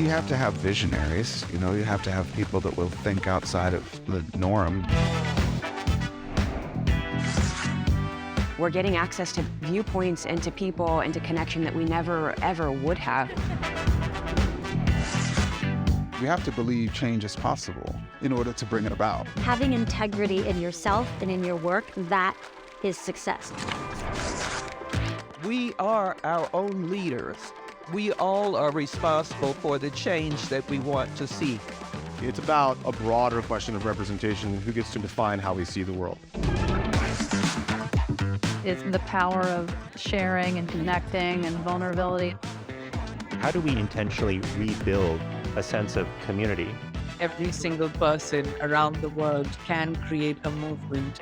you have to have visionaries. You have to have people that will think outside of the norm. We're getting access to viewpoints and to people and to connection that we never, ever would have. We have to believe change is possible in order to bring it about. Having integrity in yourself and in your work, that is success. We are our own leaders. We all are responsible for the change that we want to see. It's about a broader question of representation, who gets to define how we see the world. It's the power of sharing and connecting and vulnerability. How do we intentionally rebuild a sense of community? Every single person around the world can create a movement.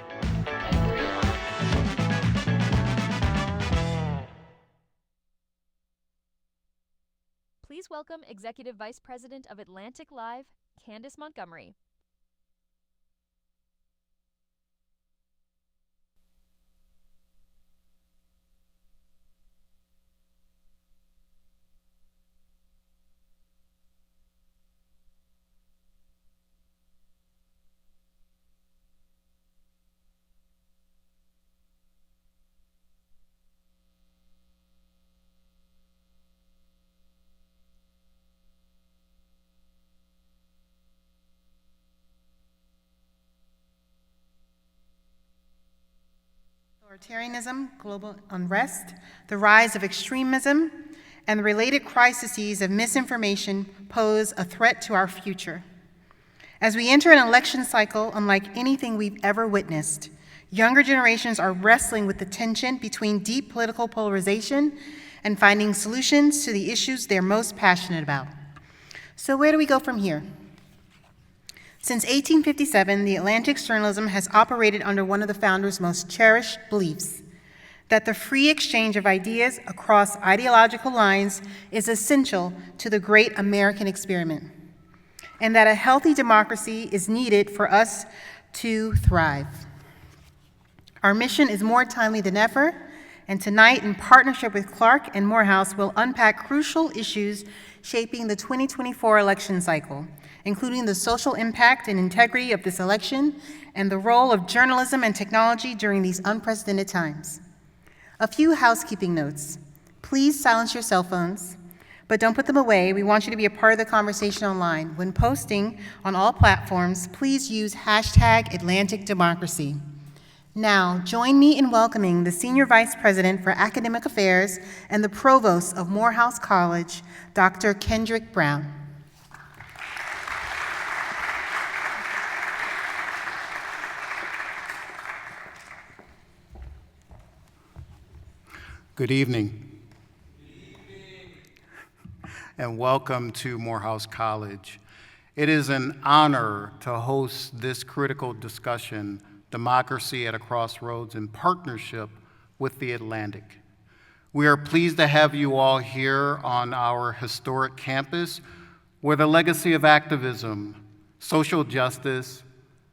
Please welcome Executive Vice President of Atlantic Live, Candace Montgomery. Authoritarianism, global unrest, the rise of extremism, and the related crises of misinformation pose a threat to our future. As we enter an election cycle unlike anything we've ever witnessed, younger generations are wrestling with the tension between deep political polarization and finding solutions to the issues they're most passionate about. So where do we go from here? Since 1857, the Atlantic's journalism has operated under one of the founders' most cherished beliefs, that the free exchange of ideas across ideological lines is essential to the great American experiment, and that a healthy democracy is needed for us to thrive. Our mission is more timely than ever, and tonight, in partnership with Clark and Morehouse, we'll unpack crucial issues shaping the 2024 election cycle, including the social impact and integrity of this election and the role of journalism and technology during these unprecedented times. A few housekeeping notes. Please silence your cell phones, but don't put them away. We want you to be a part of the conversation online. When posting on all platforms, please use #AtlanticDemocracy. Now, join me in welcoming the Senior Vice President for Academic Affairs and the Provost of Morehouse College, Dr. Kendrick Brown. Good evening. And welcome to Morehouse College. It is an honor to host this critical discussion, Democracy at a Crossroads, in partnership with the Atlantic. We are pleased to have you all here on our historic campus, where the legacy of activism, social justice,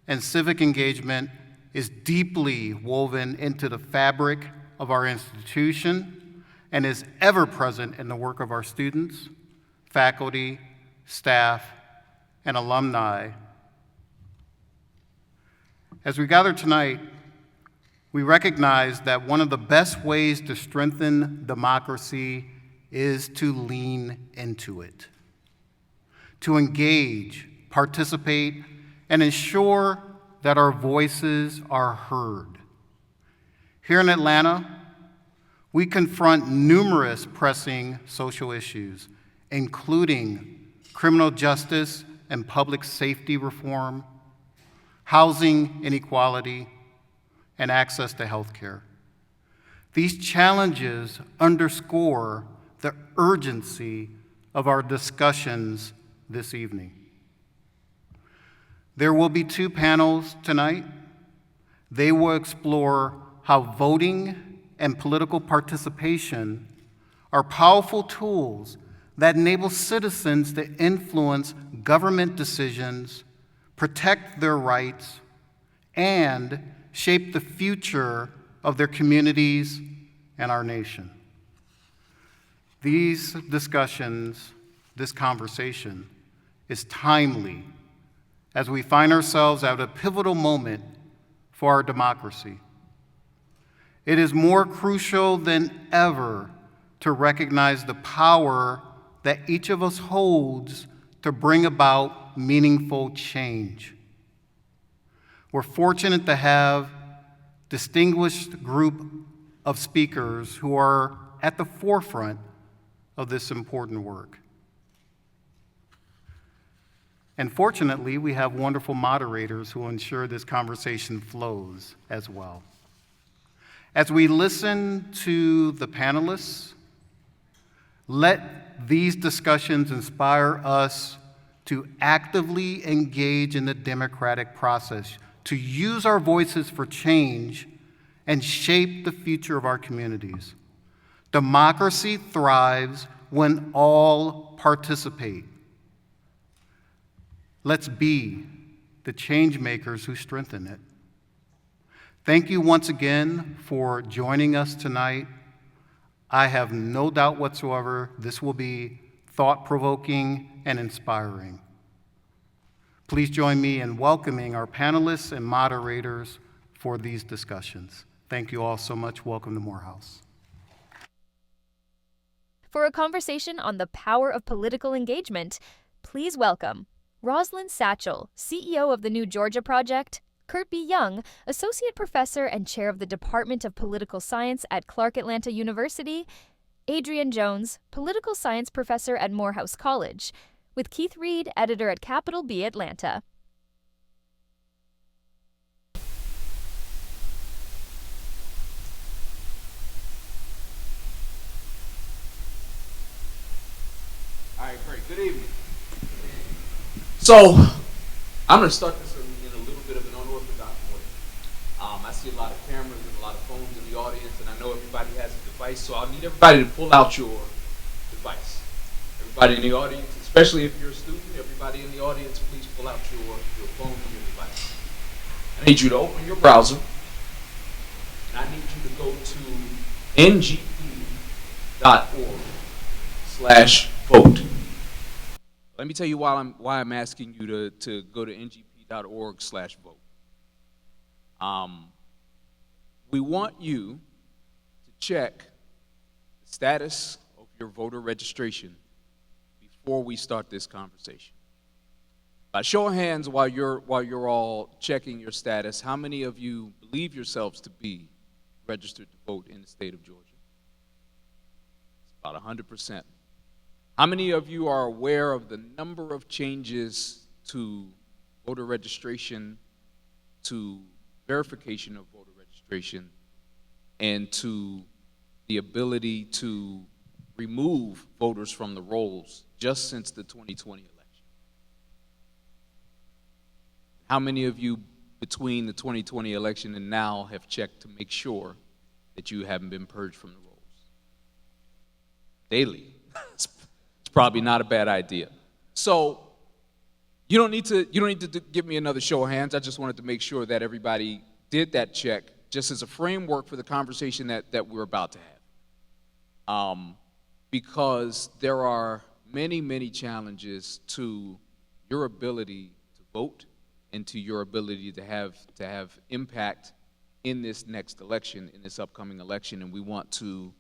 and civic engagement is deeply woven into the fabric of our institution and is ever present in the work of our students, faculty, staff, and alumni. As we gather tonight, we recognize that one of the best ways to strengthen democracy is to lean into it, to engage, participate, and ensure that our voices are heard. Here in Atlanta, we confront numerous pressing social issues, including criminal justice and public safety reform, housing inequality, and access to health care. These challenges underscore the urgency of our discussions this evening. There will be 2 panels tonight. They will explore how voting and political participation are powerful tools that enable citizens to influence government decisions, protect their rights, and shape the future of their communities and our nation. These discussions this conversation is timely as we find ourselves at a pivotal moment for our democracy. It is more crucial than ever to recognize the power that each of us holds to bring about meaningful change. We're fortunate to have a distinguished group of speakers who are at the forefront of this important work. And fortunately, we have wonderful moderators who will ensure this conversation flows as well. As we listen to the panelists, let these discussions inspire us to actively engage in the democratic process, to use our voices for change and shape the future of our communities. Democracy thrives when all participate. Let's be the change makers who strengthen it. Thank you once again for joining us tonight. I have no doubt whatsoever this will be thought-provoking and inspiring. Please join me in welcoming our panelists and moderators for these discussions. Thank you all so much. Welcome to Morehouse. For a conversation on the power of political engagement, please welcome Rosalind Satchel, CEO of the New Georgia Project, Kurt B. Young, Associate Professor and Chair of the Department of Political Science at Clark Atlanta University, Adrian Jones, Political Science Professor at Morehouse College, with Keith Reed, Editor at Capital B Atlanta. All right, great. Good evening. So, I'm going to start this in a little bit of an unorthodox way. I see a lot of cameras and a lot of phones in the audience, and I know everybody has a device, so I'll need everybody to pull out your device. Everybody in the audience, especially if you're a student, everybody in the audience, please pull out your phone and your device. I need you to open your browser, and I need you to go to ngp.org/vote. Let me tell you why I'm asking you to go to ngp.org/vote. We want you to check the status of your voter registration before we start this conversation. By show of hands, while you're all checking your status, how many of you believe yourselves to be registered to vote in the state of Georgia? It's about 100%. How many of you are aware of the number of changes to voter registration, to verification of voter registration, and to the ability to remove voters from the rolls just since the 2020 election? How many of you between the 2020 election and now have checked to make sure that you haven't been purged from the rolls? Daily. It's probably not a bad idea. So you don't need to give me another show of hands. I just wanted to make sure that everybody did that check just as a framework for the conversation that we're about to have. Because there are many, many challenges to your ability to vote and to your ability to have impact in this next election, in this upcoming election, and we want to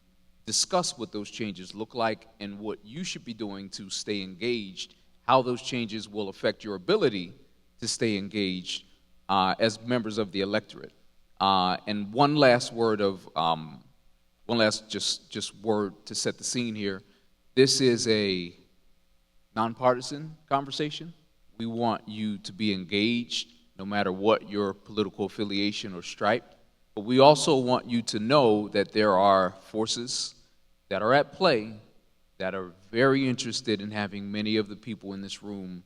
discuss what those changes look like and what you should be doing to stay engaged, how those changes will affect your ability to stay engaged as members of the electorate. And one last word just word to set the scene here. This is a nonpartisan conversation. We want you to be engaged no matter what your political affiliation or stripe. But we also want you to know that there are forces that are at play that are very interested in having many of the people in this room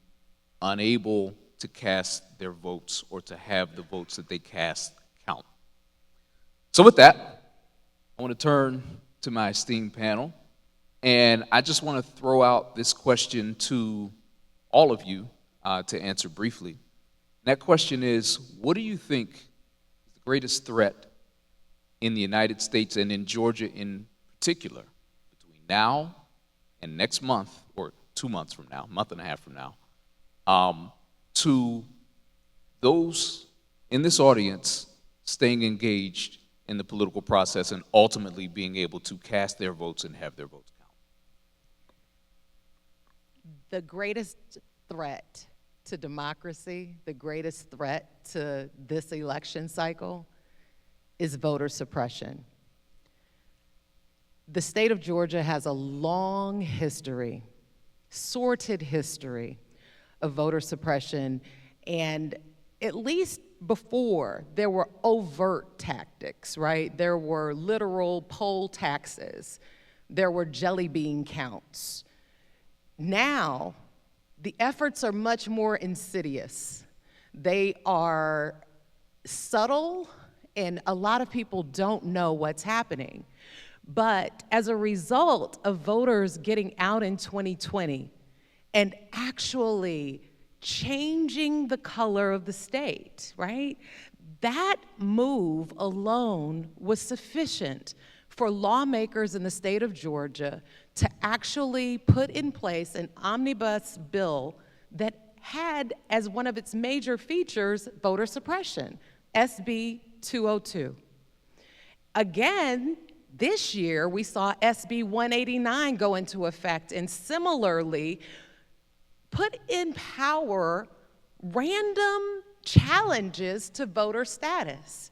unable to cast their votes or to have the votes that they cast count. So with that, I want to turn to my esteemed panel, and I just want to throw out this question to all of you to answer briefly. And that question is, what do you think is the greatest threat in the United States and in Georgia in particular between now and next month, or 2 months from now, a month and a half from now, to those in this audience staying engaged in the political process and ultimately being able to cast their votes and have their votes count? The greatest threat to democracy, the greatest threat to this election cycle is voter suppression. The state of Georgia has a long history, sordid history of voter suppression, and at least before, there were overt tactics, right? There were literal poll taxes. There were jelly bean counts. Now, the efforts are much more insidious. They are subtle, and a lot of people don't know what's happening. But as a result of voters getting out in 2020 and actually changing the color of the state, right? That move alone was sufficient for lawmakers in the state of Georgia to actually put in place an omnibus bill that had as one of its major features voter suppression, SB 202. Again, this year we saw SB 189 go into effect and similarly put in power random challenges to voter status.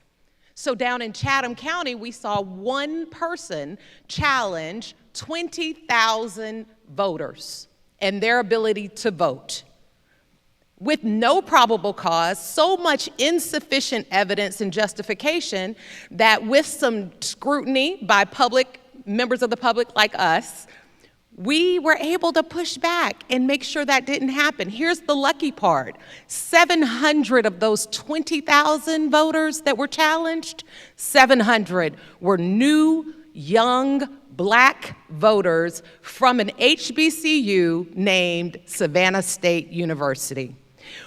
So down in Chatham County, we saw one person challenge 20,000 voters and their ability to vote with no probable cause, so much insufficient evidence and justification that with some scrutiny by members of the public like us, we were able to push back and make sure that didn't happen. Here's the lucky part. 700 of those 20,000 voters that were challenged, 700 were new, young, Black voters from an HBCU named Savannah State University.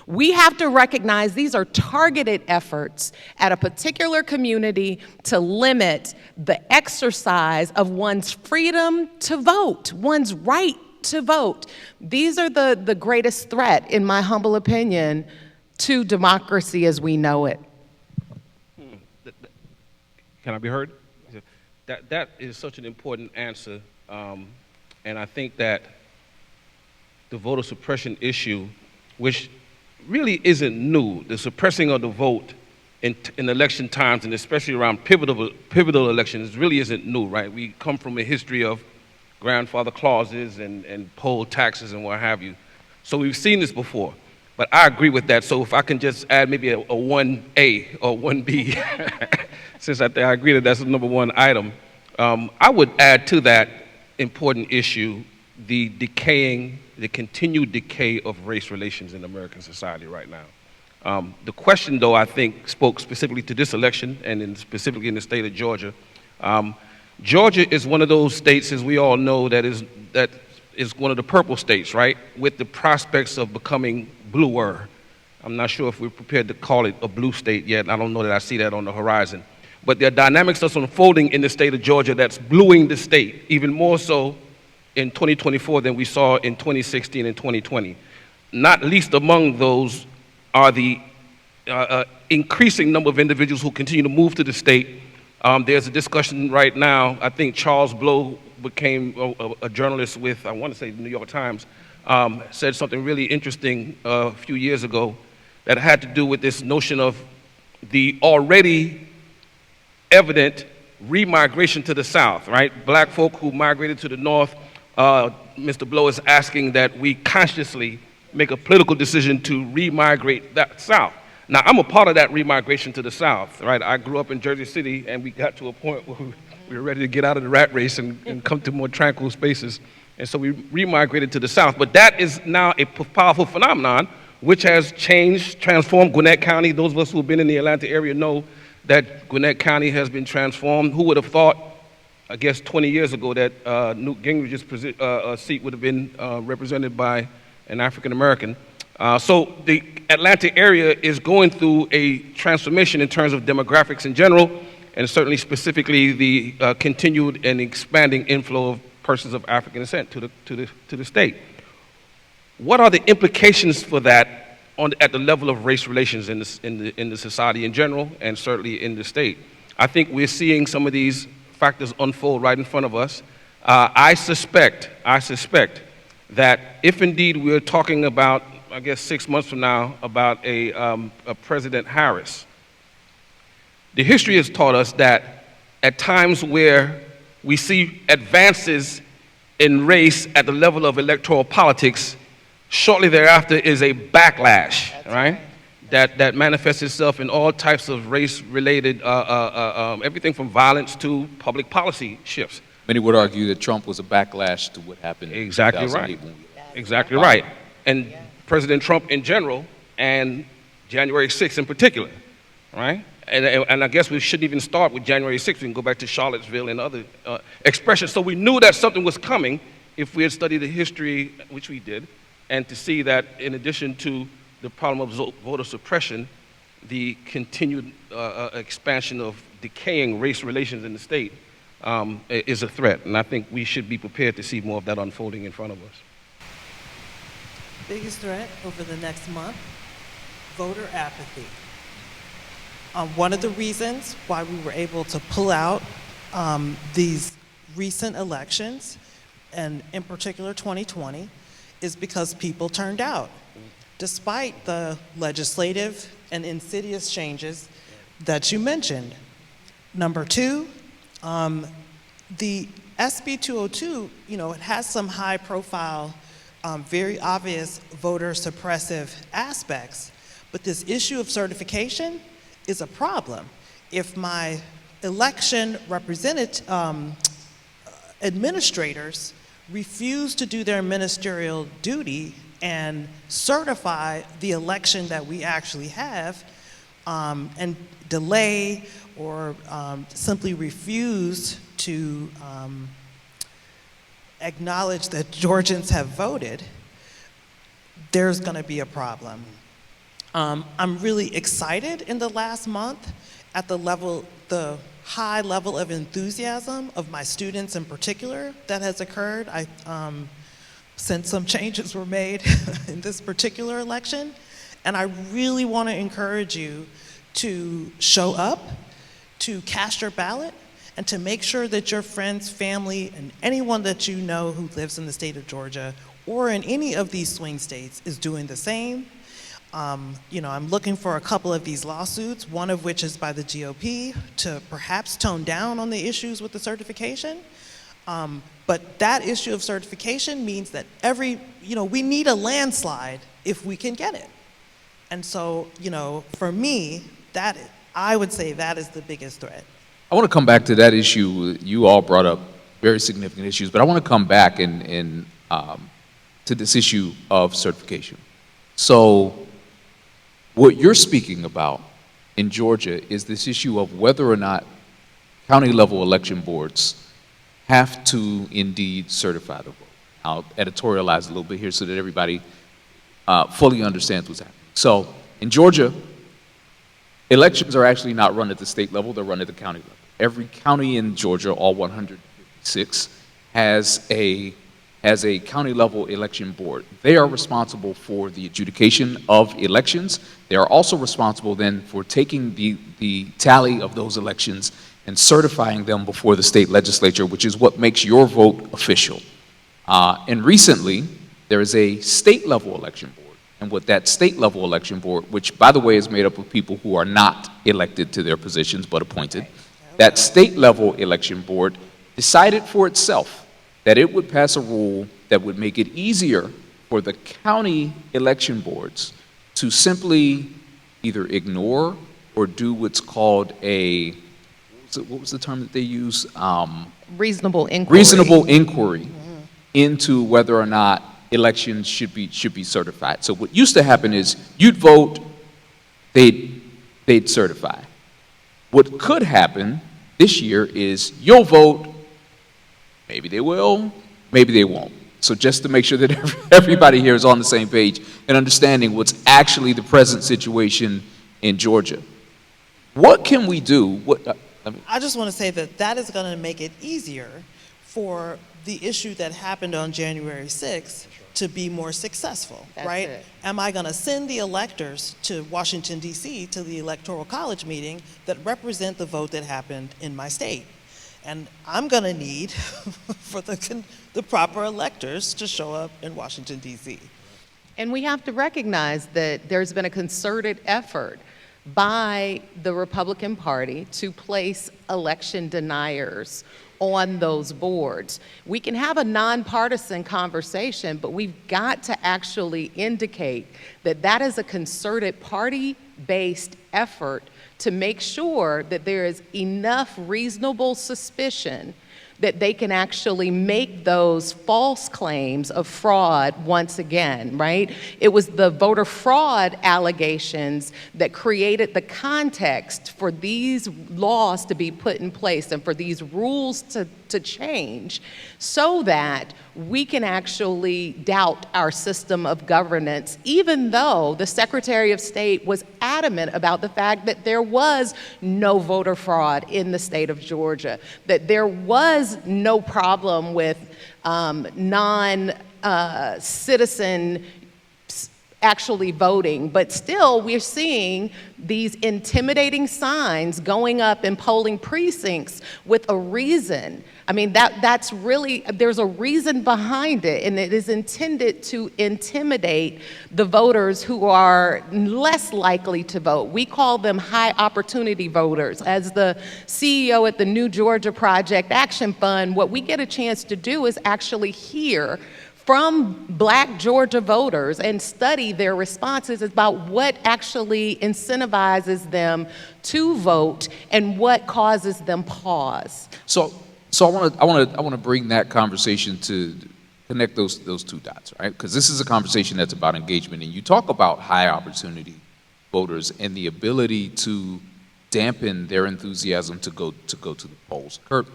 We have to recognize these are targeted efforts at a particular community to limit the exercise of one's freedom to vote, one's right to vote. These are the greatest threat, in my humble opinion, to democracy as we know it. Can I be heard? That is such an important answer, and I think that the voter suppression issue, which really isn't new, the suppressing of the vote in election times, and especially around pivotal elections, really isn't new, right? We come from a history of grandfather clauses and poll taxes and what have you. So we've seen this before, but I agree with that. So if I can just add maybe a 1A or 1B, since I agree that that's the number one item, I would add to that important issue the continued decay of race relations in American society right now. The question, though, I think spoke specifically to this election and specifically in the state of Georgia. Georgia is one of those states, as we all know, that is one of the purple states, right, with the prospects of becoming bluer. I'm not sure if we're prepared to call it a blue state yet. I don't know that I see that on the horizon. But there are dynamics that's unfolding in the state of Georgia that's bluing the state, even more so in 2024 than we saw in 2016 and 2020. Not least among those are the increasing number of individuals who continue to move to the state. There's a discussion right now, I think Charles Blow became a journalist with, I want to say the New York Times, said something really interesting a few years ago that had to do with this notion of the already evident remigration to the South, right? Black folk who migrated to the North. Mr. Blow is asking that we consciously make a political decision to remigrate that South. Now, I'm a part of that remigration to the South, right? I grew up in Jersey City, and we got to a point where we were ready to get out of the rat race and come to more tranquil spaces. And so we remigrated to the South. But that is now a powerful phenomenon, which has changed, transformed Gwinnett County. Those of us who have been in the Atlanta area know that Gwinnett County has been transformed. Who would have thought, I guess 20 years ago, that Newt Gingrich's seat would have been represented by an African American. So the Atlanta area is going through a transformation in terms of demographics in general, and certainly specifically the continued and expanding inflow of persons of African descent to the state. what are the implications for that at the level of race relations in the society in general, and certainly in the state? I think we're seeing some of these factors unfold right in front of us. I suspect that if indeed we're talking about, I guess 6 months from now, about a President Harris, the history has taught us that at times where we see advances in race at the level of electoral politics, shortly thereafter is a backlash, right? That manifests itself in all types of race-related, everything from violence to public policy shifts. Many would argue that Trump was a backlash to what happened in Exactly 2008 right. when we- Exactly right. And President Trump in general, and January 6th in particular, right? And I guess we shouldn't even start with January 6th. We can go back to Charlottesville and other expressions. So we knew that something was coming if we had studied the history, which we did, and to see that in addition to the problem of voter suppression, the continued expansion of decaying race relations in the state is a threat. And I think we should be prepared to see more of that unfolding in front of us. Biggest threat over the next month, voter apathy. One of the reasons why we were able to pull out these recent elections, and in particular 2020, is because people turned out. Despite the legislative and insidious changes that you mentioned. Number two, the SB 202, it has some high profile, very obvious voter suppressive aspects, but this issue of certification is a problem. If my election administrators refuse to do their ministerial duty and certify the election that we actually have, and delay or simply refuse to acknowledge that Georgians have voted, there's going to be a problem. I'm really excited in the last month at the high level of enthusiasm of my students in particular that has occurred. Since some changes were made in this particular election. And I really want to encourage you to show up, to cast your ballot, and to make sure that your friends, family, and anyone that you know who lives in the state of Georgia or in any of these swing states is doing the same. I'm looking for a couple of these lawsuits, one of which is by the GOP, to perhaps tone down on the issues with the certification. But that issue of certification means that we need a landslide if we can get it. And so, for me, I would say that is the biggest threat. I want to come back to that issue. You all brought up very significant issues, but I want to come back to this issue of certification. So what you're speaking about in Georgia is this issue of whether or not county level election boards have to indeed certify the vote. I'll editorialize a little bit here so that everybody fully understands what's happening. So in Georgia, elections are actually not run at the state level, they're run at the county level. Every county in Georgia, all 156, has a county level election board. They are responsible for the adjudication of elections. They are also responsible then for taking the tally of those elections and certifying them before the state legislature, which is what makes your vote official. And recently, there is a state-level election board. And what that state-level election board, which, by the way, is made up of people who are not elected to their positions but appointed, that state-level election board decided for itself that it would pass a rule that would make it easier for the county election boards to simply either ignore or do what's called a what was the term that they use? Reasonable inquiry. Reasonable inquiry into whether or not elections should be certified. So what used to happen is you'd vote, they'd certify. What could happen this year is you'll vote, maybe they will, maybe they won't. So just to make sure that everybody here is on the same page and understanding what's actually the present situation in Georgia. What can we do? I just want to say that is going to make it easier for the issue that happened on January 6th to be more successful, That's right? it. Am I going to send the electors to Washington, D.C., to the Electoral College meeting that represent the vote that happened in my state? And I'm going to need for the proper electors to show up in Washington, D.C. And we have to recognize that there's been a concerted effort by the Republican Party to place election deniers on those boards. We can have a nonpartisan conversation, but we've got to actually indicate that that is a concerted party-based effort to make sure that there is enough reasonable suspicion that they can actually make those false claims of fraud once again, right? It was the voter fraud allegations that created the context for these laws to be put in place and for these rules to change so that we can actually doubt our system of governance, even though the Secretary of State was adamant about the fact that there was no voter fraud in the state of Georgia, that there was no problem with non-citizen actually voting, but still we're seeing these intimidating signs going up in polling precincts with a reason. I mean, that's really, there's a reason behind it, and it is intended to intimidate the voters who are less likely to vote. We call them high opportunity voters. As the CEO at the New Georgia Project Action Fund, what we get a chance to do is actually hear from Black Georgia voters and study their responses about what actually incentivizes them to vote and what causes them pause. So I want to bring that conversation to connect those two dots, right? Because this is a conversation that's about engagement, and you talk about high opportunity voters and the ability to dampen their enthusiasm to go to the polls. Kurt,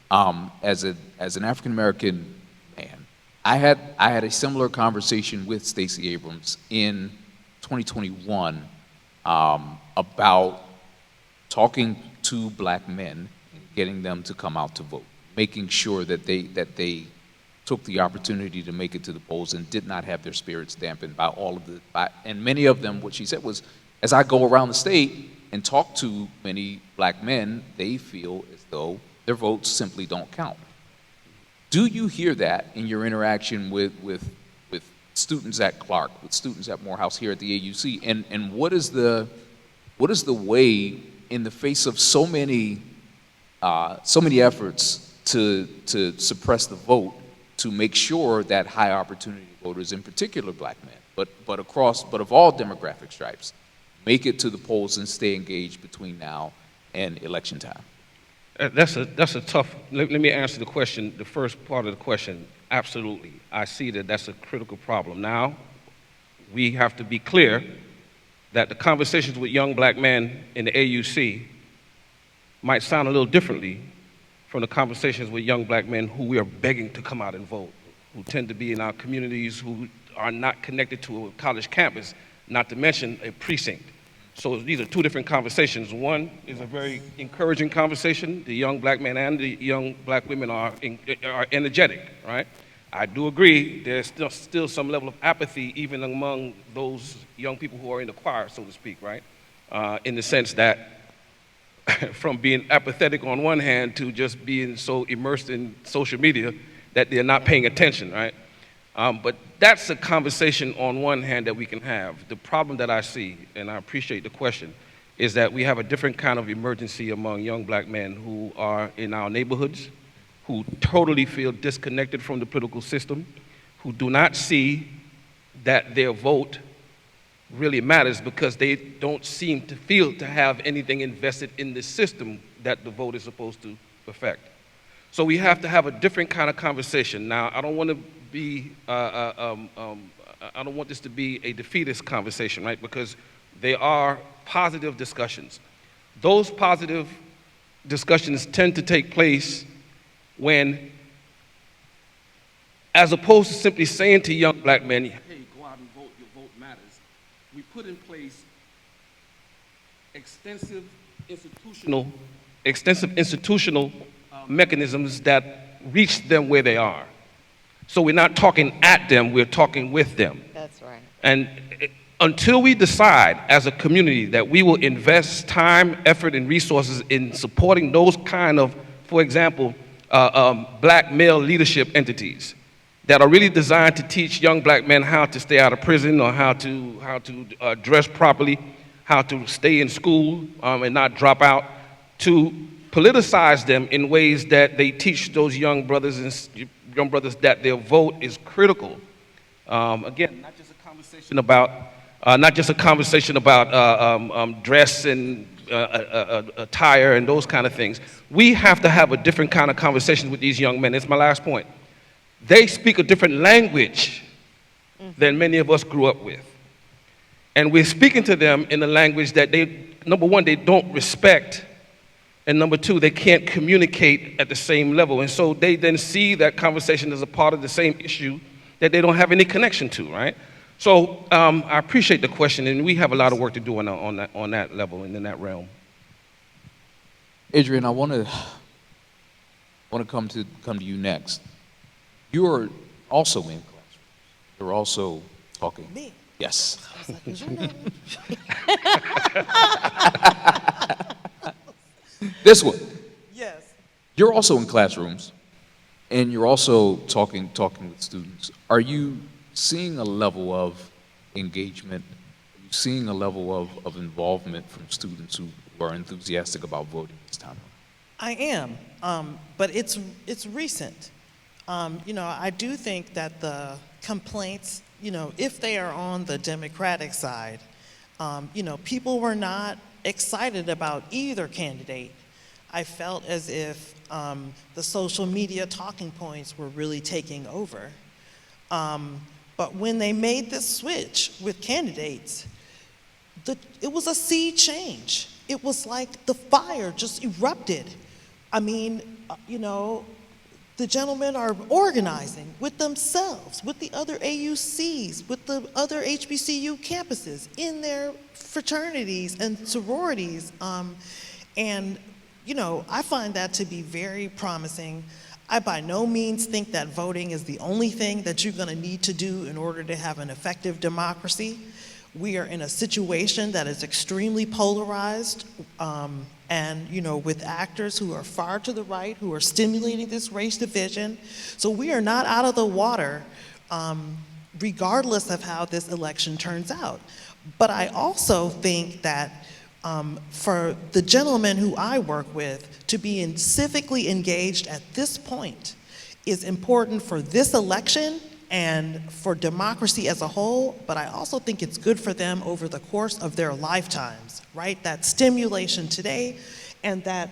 as an African American man, I had a similar conversation with Stacey Abrams in 2021 about talking to Black men and getting them to come out to vote, making sure that they took the opportunity to make it to the polls and did not have their spirits dampened by all of and many of them, what she said was, as I go around the state and talk to many Black men, they feel as though their votes simply don't count. Do you hear that in your interaction with students at Clark, with students at Morehouse here at the AUC? And what is the way, in the face of so many efforts to suppress the vote, to make sure that high opportunity voters, in particular Black men, but of all demographic stripes, make it to the polls and stay engaged between now and election time? That's a tough, let me answer the question, the first part of the question. Absolutely. I see that that's a critical problem. Now, we have to be clear that the conversations with young Black men in the AUC might sound a little differently from the conversations with young Black men who we are begging to come out and vote, who tend to be in our communities, who are not connected to a college campus, not to mention a precinct. So these are two different conversations. One is a very encouraging conversation. The young Black men and the young Black women are energetic, right? I do agree there's still some level of apathy even among those young people who are in the choir, so to speak, right? In the sense that from being apathetic on one hand to just being so immersed in social media that they're not paying attention, right? But that's a conversation on one hand that we can have. The problem that I see, and I appreciate the question, is that we have a different kind of emergency among young Black men who are in our neighborhoods, who totally feel disconnected from the political system, who do not see that their vote really matters because they don't seem to feel to have anything invested in the system that the vote is supposed to affect. So we have to have a different kind of conversation. Now, I don't want to be, I don't want this to be a defeatist conversation, right? Because they are positive discussions. Those positive discussions tend to take place when, as opposed to simply saying to young Black men, hey, go out and vote, your vote matters, we put in place extensive institutional mechanisms that reach them where they are. So we're not talking at them, we're talking with them. That's right. And until we decide as a community that we will invest time, effort, and resources in supporting those kind of, for example, black male leadership entities that are really designed to teach young black men how to stay out of prison or how to dress properly, how to stay in school and not drop out, to politicize them in ways that they teach those young brothers that their vote is critical. Again, not just a conversation about dress and attire and those kind of things. We have to have a different kind of conversation with these young men. It's my last point. They speak a different language than many of us grew up with. And we're speaking to them in a language that they, number one, they don't respect, and number two, they can't communicate at the same level. And so they then see that conversation as a part of the same issue that they don't have any connection to, right? So I appreciate the question, and we have a lot of work to do on that level and in that realm. Adrian, I want to come to you next. You are also in classrooms. You're also talking. Me? Yes. I was like, is your name? This one. Yes. You're also in classrooms, and you're also talking with students. Are you seeing a level of engagement? Are you seeing a level of involvement from students who are enthusiastic about voting this time? I am, but it's recent. I do think that the complaints, if they are on the Democratic side, people were not excited about either candidate. I felt as if the social media talking points were really taking over. But when they made this switch with candidates, it was a sea change. It was like the fire just erupted. I mean, the gentlemen are organizing with themselves, with the other AUCs, with the other HBCU campuses, in their fraternities and sororities. I find that to be very promising. I by no means think that voting is the only thing that you're gonna need to do in order to have an effective democracy. We are in a situation that is extremely polarized, with actors who are far to the right, who are stimulating this race division. So we are not out of the water, regardless of how this election turns out. But I also think that for the gentlemen who I work with to be civically engaged at this point is important for this election and for democracy as a whole, but I also think it's good for them over the course of their lifetimes, right? That stimulation today and that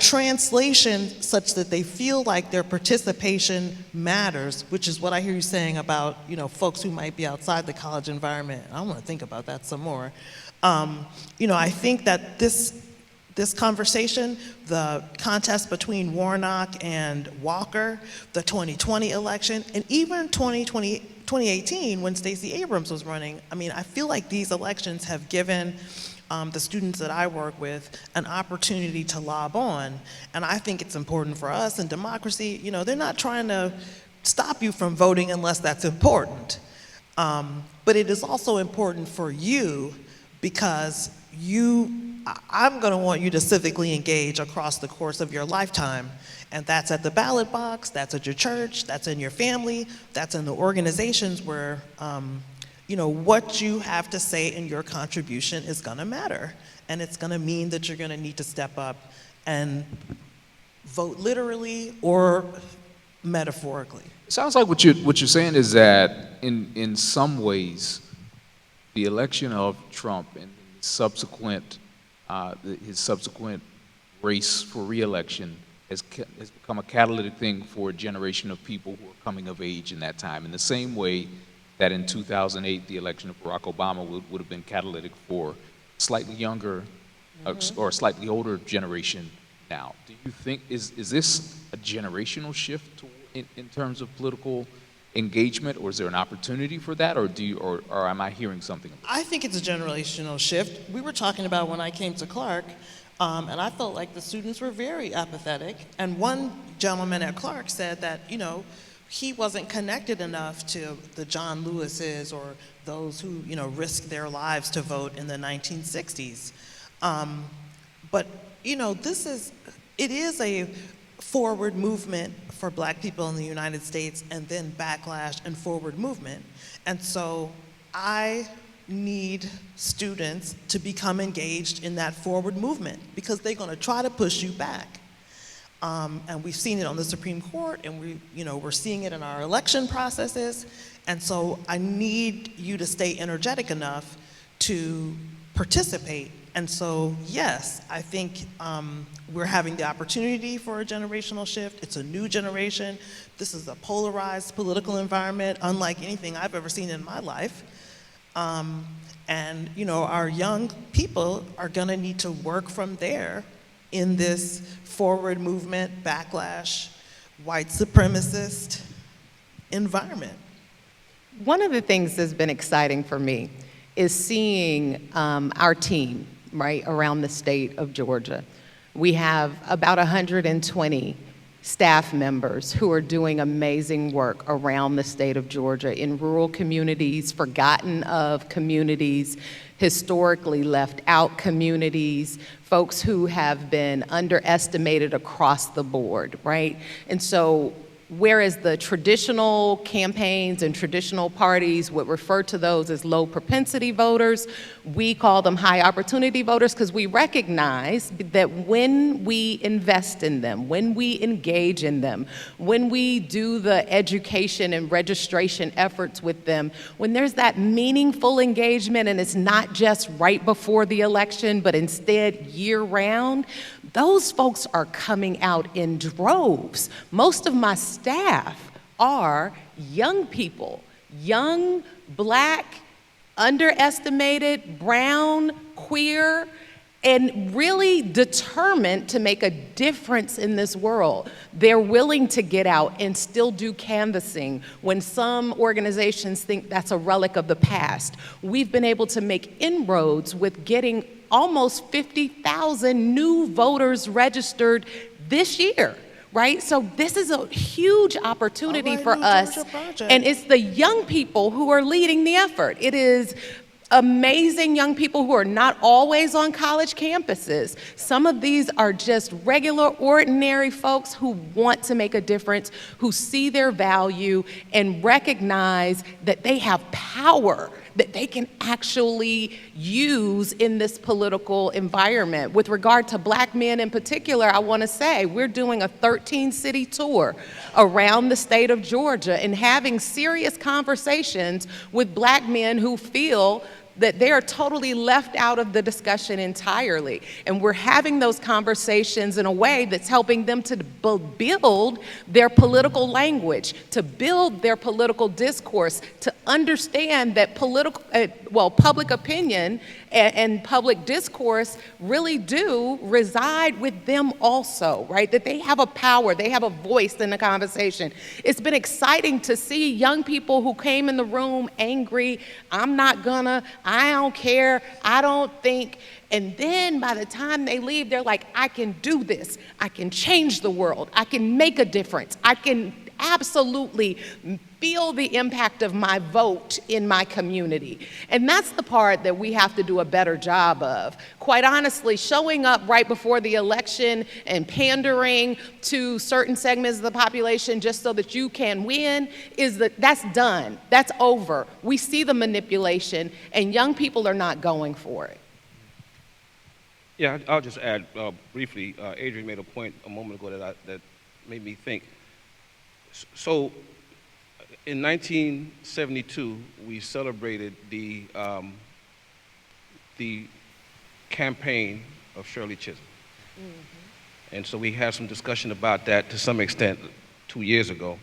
translation such that they feel like their participation matters, which is what I hear you saying about, folks who might be outside the college environment. I want to think about that some more. I think that this conversation, the contest between Warnock and Walker, the 2020 election, and even 2018 when Stacey Abrams was running, I feel like these elections have given the students that I work with an opportunity to lob on. And I think it's important for us in democracy. They're not trying to stop you from voting unless that's important. But it is also important for you because I'm going to want you to civically engage across the course of your lifetime. And that's at the ballot box, that's at your church, that's in your family, that's in the organizations where, what you have to say in your contribution is going to matter. And it's going to mean that you're going to need to step up and vote literally or metaphorically. It sounds like what you're saying is that in some ways, the election of Trump and his subsequent race for re-election has become a catalytic thing for a generation of people who are coming of age in that time. In the same way that in 2008, the election of Barack Obama would have been catalytic for slightly younger or a slightly older generation now. Do you think, is this a generational shift in terms of political engagement, or is there an opportunity for that, or am I hearing something? I think it's a generational shift. We were talking about when I came to Clark, And I felt like the students were very apathetic. And one gentleman at Clark said that, he wasn't connected enough to the John Lewises or those who, risked their lives to vote in the 1960s. But, it is a forward movement for Black people in the United States, and then backlash and forward movement. And so I need students to become engaged in that forward movement, because they're going to try to push you back. And we've seen it on the Supreme Court, and we're seeing it in our election processes. And so I need you to stay energetic enough to participate. And so, yes, I think we're having the opportunity for a generational shift. It's a new generation. This is a polarized political environment, unlike anything I've ever seen in my life. And our young people are gonna need to work from there in this forward movement, backlash, white supremacist environment. One of the things that's been exciting for me is seeing our team, right, around the state of Georgia. We have about 120 staff members who are doing amazing work around the state of Georgia in rural communities, forgotten of communities, historically left out communities, folks who have been underestimated across the board, right? And so whereas the traditional campaigns and traditional parties would refer to those as low propensity voters, we call them high opportunity voters, because we recognize that when we invest in them, when we engage in them, when we do the education and registration efforts with them, when there's that meaningful engagement and it's not just right before the election, but instead year round, those folks are coming out in droves. Most of my staff are young people, young, Black, underestimated, brown, queer, and really determined to make a difference in this world. They're willing to get out and still do canvassing when some organizations think that's a relic of the past. We've been able to make inroads with getting almost 50,000 new voters registered this year, right? So this is a huge opportunity for us, and it's the young people who are leading the effort. It is amazing young people who are not always on college campuses. Some of these are just regular, ordinary folks who want to make a difference, who see their value and recognize that they have power that they can actually use in this political environment. With regard to Black men in particular, I want to say we're doing a 13-city tour around the state of Georgia and having serious conversations with Black men who feel that they are totally left out of the discussion entirely. And we're having those conversations in a way that's helping them to build their political language, to build their political discourse, to understand that public opinion and public discourse really do reside with them also, right? That they have a power, they have a voice in the conversation. It's been exciting to see young people who came in the room angry, I'm not gonna, I don't care, I don't think, and then by the time they leave, they're like, I can do this, I can change the world, I can make a difference, I can absolutely feel the impact of my vote in my community. And that's the part that we have to do a better job of. Quite honestly, showing up right before the election and pandering to certain segments of the population just so that you can win, that's done, that's over. We see the manipulation, and young people are not going for it. Yeah, I'll just add briefly, Adrian made a point a moment ago that made me think. So in 1972, we celebrated the campaign of Shirley Chisholm. Mm-hmm. And so we had some discussion about that to some extent 2 years ago.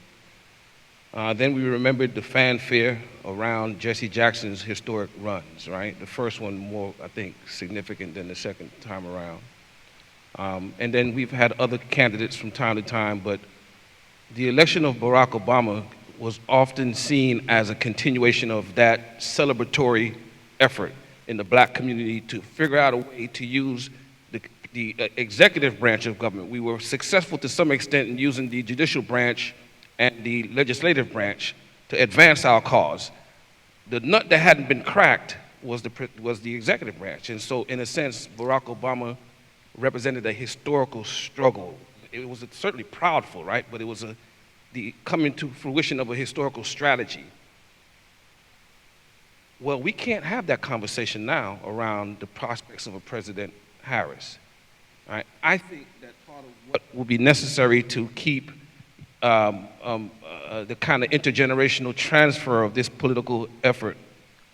Then we remembered the fanfare around Jesse Jackson's historic runs, right? The first one more, I think, significant than the second time around. And then we've had other candidates from time to time, but the election of Barack Obama was often seen as a continuation of that celebratory effort in the Black community to figure out a way to use the the executive branch of government. We were successful to some extent in using the judicial branch and the legislative branch to advance our cause. The nut that hadn't been cracked was the executive branch. And so, in a sense, Barack Obama represented a historical struggle. It was certainly proudful, right? But it was the coming to fruition of a historical strategy. Well, we can't have that conversation now around the prospects of a President Harris. Right? I think that part of what will be necessary to keep the kind of intergenerational transfer of this political effort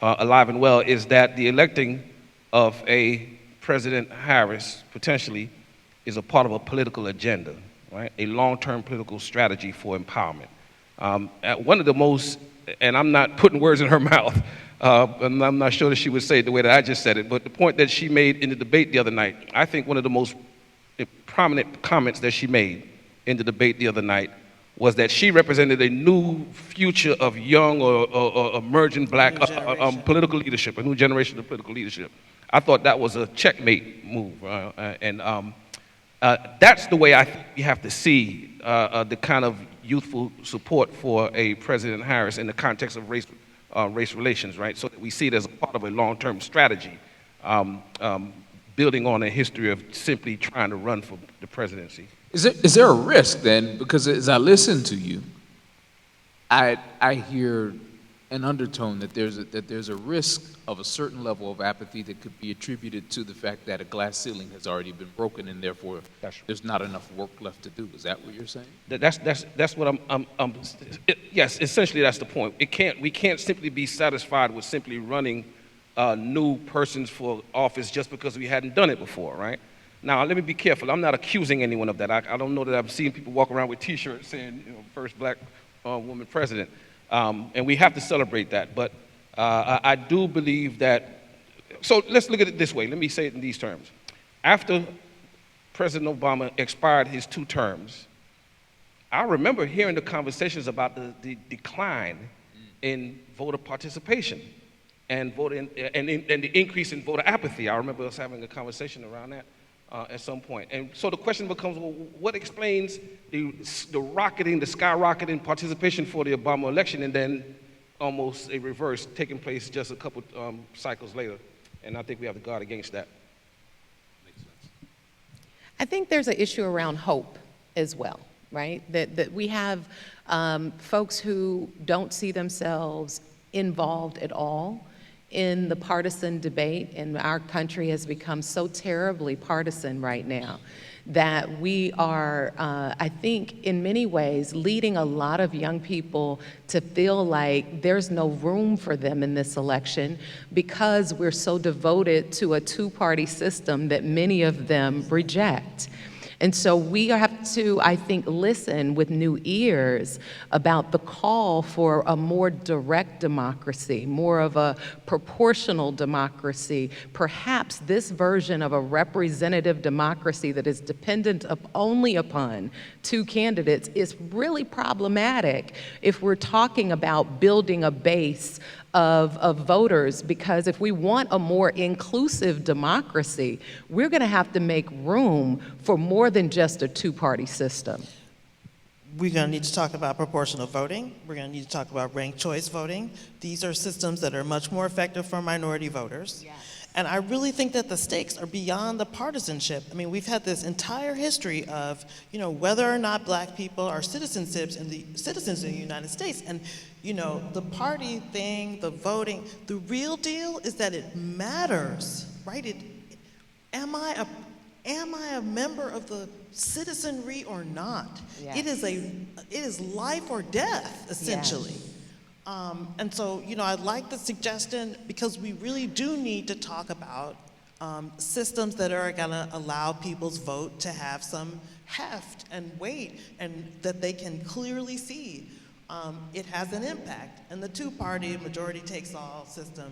alive and well is that the electing of a President Harris, potentially, is a part of a political agenda, right? A long-term political strategy for empowerment. One of the most, and I'm not putting words in her mouth, and I'm not sure that she would say it the way that I just said it, but the point that she made in the debate the other night, I think one of the most prominent comments that she made in the debate the other night was that she represented a new future of young or emerging black political leadership, a new generation of political leadership. I thought that was a checkmate move, that's the way I think we have to see the kind of youthful support for a President Harris in the context of race relations, right? So that we see it as a part of a long-term strategy, building on a history of simply trying to run for the presidency. Is there a risk then? Because as I listen to you, I hear an undertone that there's a risk of a certain level of apathy that could be attributed to the fact that a glass ceiling has already been broken and therefore there's not enough work left to do. Is that what you're saying? That's what yes, essentially that's the point. We can't simply be satisfied with simply running new persons for office just because we hadn't done it before, right? Now, let me be careful. I'm not accusing anyone of that. I don't know that I've seen people walk around with T-shirts saying, first black woman president. And we have to celebrate that. But I do believe that, so let's look at it this way. Let me say it in these terms. After President Obama expired his 2 terms, I remember hearing the conversations about the decline in voter participation and the increase in voter apathy. I remember us having a conversation around that at some point. And so the question becomes, well, what explains the skyrocketing participation for the Obama election and then almost a reverse taking place just a couple cycles later? And I think we have to guard against that. Makes sense. I think there's an issue around hope as well, right? That we have folks who don't see themselves involved at all in the partisan debate, and our country has become so terribly partisan right now that we are, I think, in many ways, leading a lot of young people to feel like there's no room for them in this election because we're so devoted to a 2-party system that many of them reject. And so we have to, I think, listen with new ears about the call for a more direct democracy, more of a proportional democracy. Perhaps this version of a representative democracy that is dependent only upon 2 candidates is really problematic if we're talking about building a base of voters, because if we want a more inclusive democracy, we're going to have to make room for more than just a 2-party system. We're going to need to talk about proportional voting. We're going to need to talk about ranked choice voting. These are systems that are much more effective for minority voters. Yes. And I really think that the stakes are beyond the partisanship. I mean, we've had this entire history of, whether or not black people are citizens in the United States. And, the party thing, the voting, the real deal is that it matters, right? Am I a member of the citizenry or not? Yes. It is life or death, essentially. Yes. And so, I like the suggestion because we really do need to talk about systems that are going to allow people's vote to have some heft and weight and that they can clearly see it has an impact. And the 2-party majority takes all system,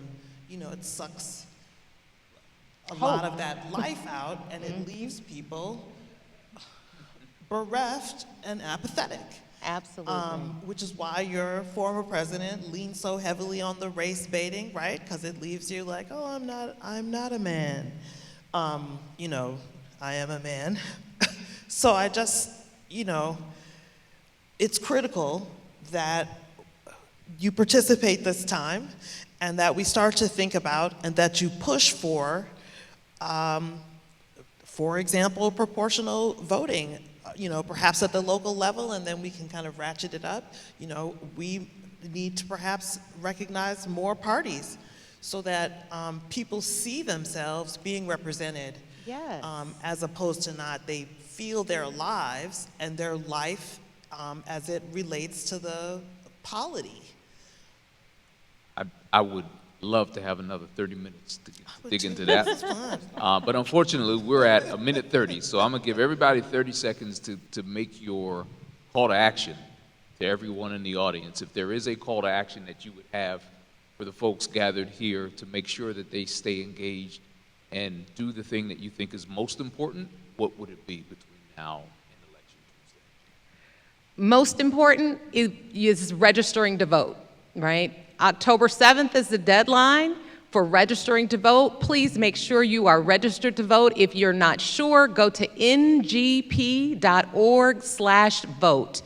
it sucks a lot of that life out and it leaves people bereft and apathetic. Absolutely. Which is why your former president leaned so heavily on the race baiting, right? Because it leaves you like, oh, I'm not a man. I am a man. So I just, it's critical that you participate this time and that we start to think about and that you push for example, proportional voting, perhaps at the local level, and then we can kind of ratchet it up. We need to perhaps recognize more parties so that people see themselves being represented. Yes. As opposed to not. They feel their lives and their life as it relates to the polity. I would love to have another 30 minutes to dig into that. But unfortunately, we're at 1:30, so I'm going to give everybody 30 seconds to make your call to action to everyone in the audience. If there is a call to action that you would have for the folks gathered here to make sure that they stay engaged and do the thing that you think is most important, what would it be between now and Election Tuesday? Most important is registering to vote, right? October 7th is the deadline for registering to vote. Please make sure you are registered to vote. If you're not sure, go to ngp.org/vote.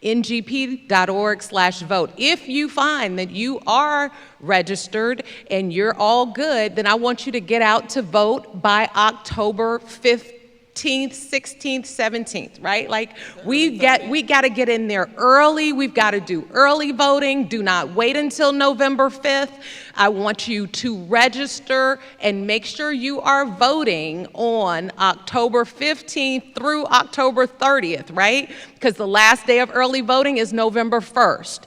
ngp.org/vote. If you find that you are registered and you're all good, then I want you to get out to vote by October 15th, 16th, 17th, right? Like we got to get in there early. We've got to do early voting. Do not wait until November 5th. I want you to register and make sure you are voting on October 15th through October 30th, right? Because the last day of early voting is November 1st.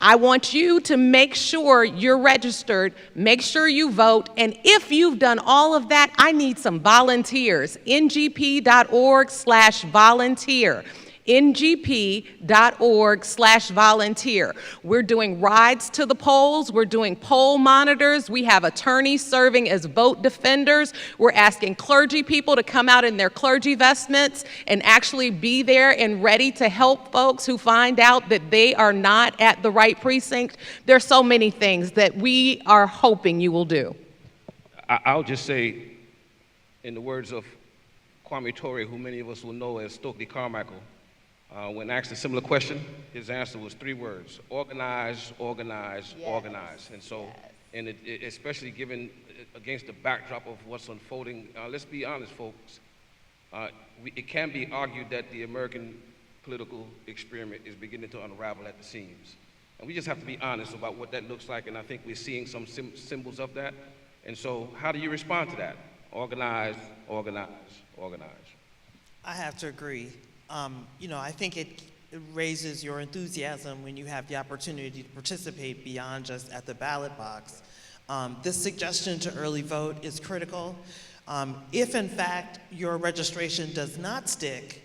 I want you to make sure you're registered, make sure you vote, and if you've done all of that, I need some volunteers. ngp.org/volunteer. ngp.org/volunteer. We're doing rides to the polls. We're doing poll monitors. We have attorneys serving as vote defenders. We're asking clergy people to come out in their clergy vestments and actually be there and ready to help folks who find out that they are not at the right precinct. There's so many things that we are hoping you will do. I'll just say, in the words of Kwame Ture, who many of us will know as Stokely Carmichael, when asked a similar question, his answer was 3 words: organize, organize, organize. And so, and especially given against the backdrop of what's unfolding, let's be honest, folks, it can be argued that the American political experiment is beginning to unravel at the seams. And we just have to be honest about what that looks like, and I think we're seeing some symbols of that. And so, how do you respond to that? Organize, organize, organize. I have to agree. I think it raises your enthusiasm when you have the opportunity to participate beyond just at the ballot box. This suggestion to early vote is critical. If in fact your registration does not stick,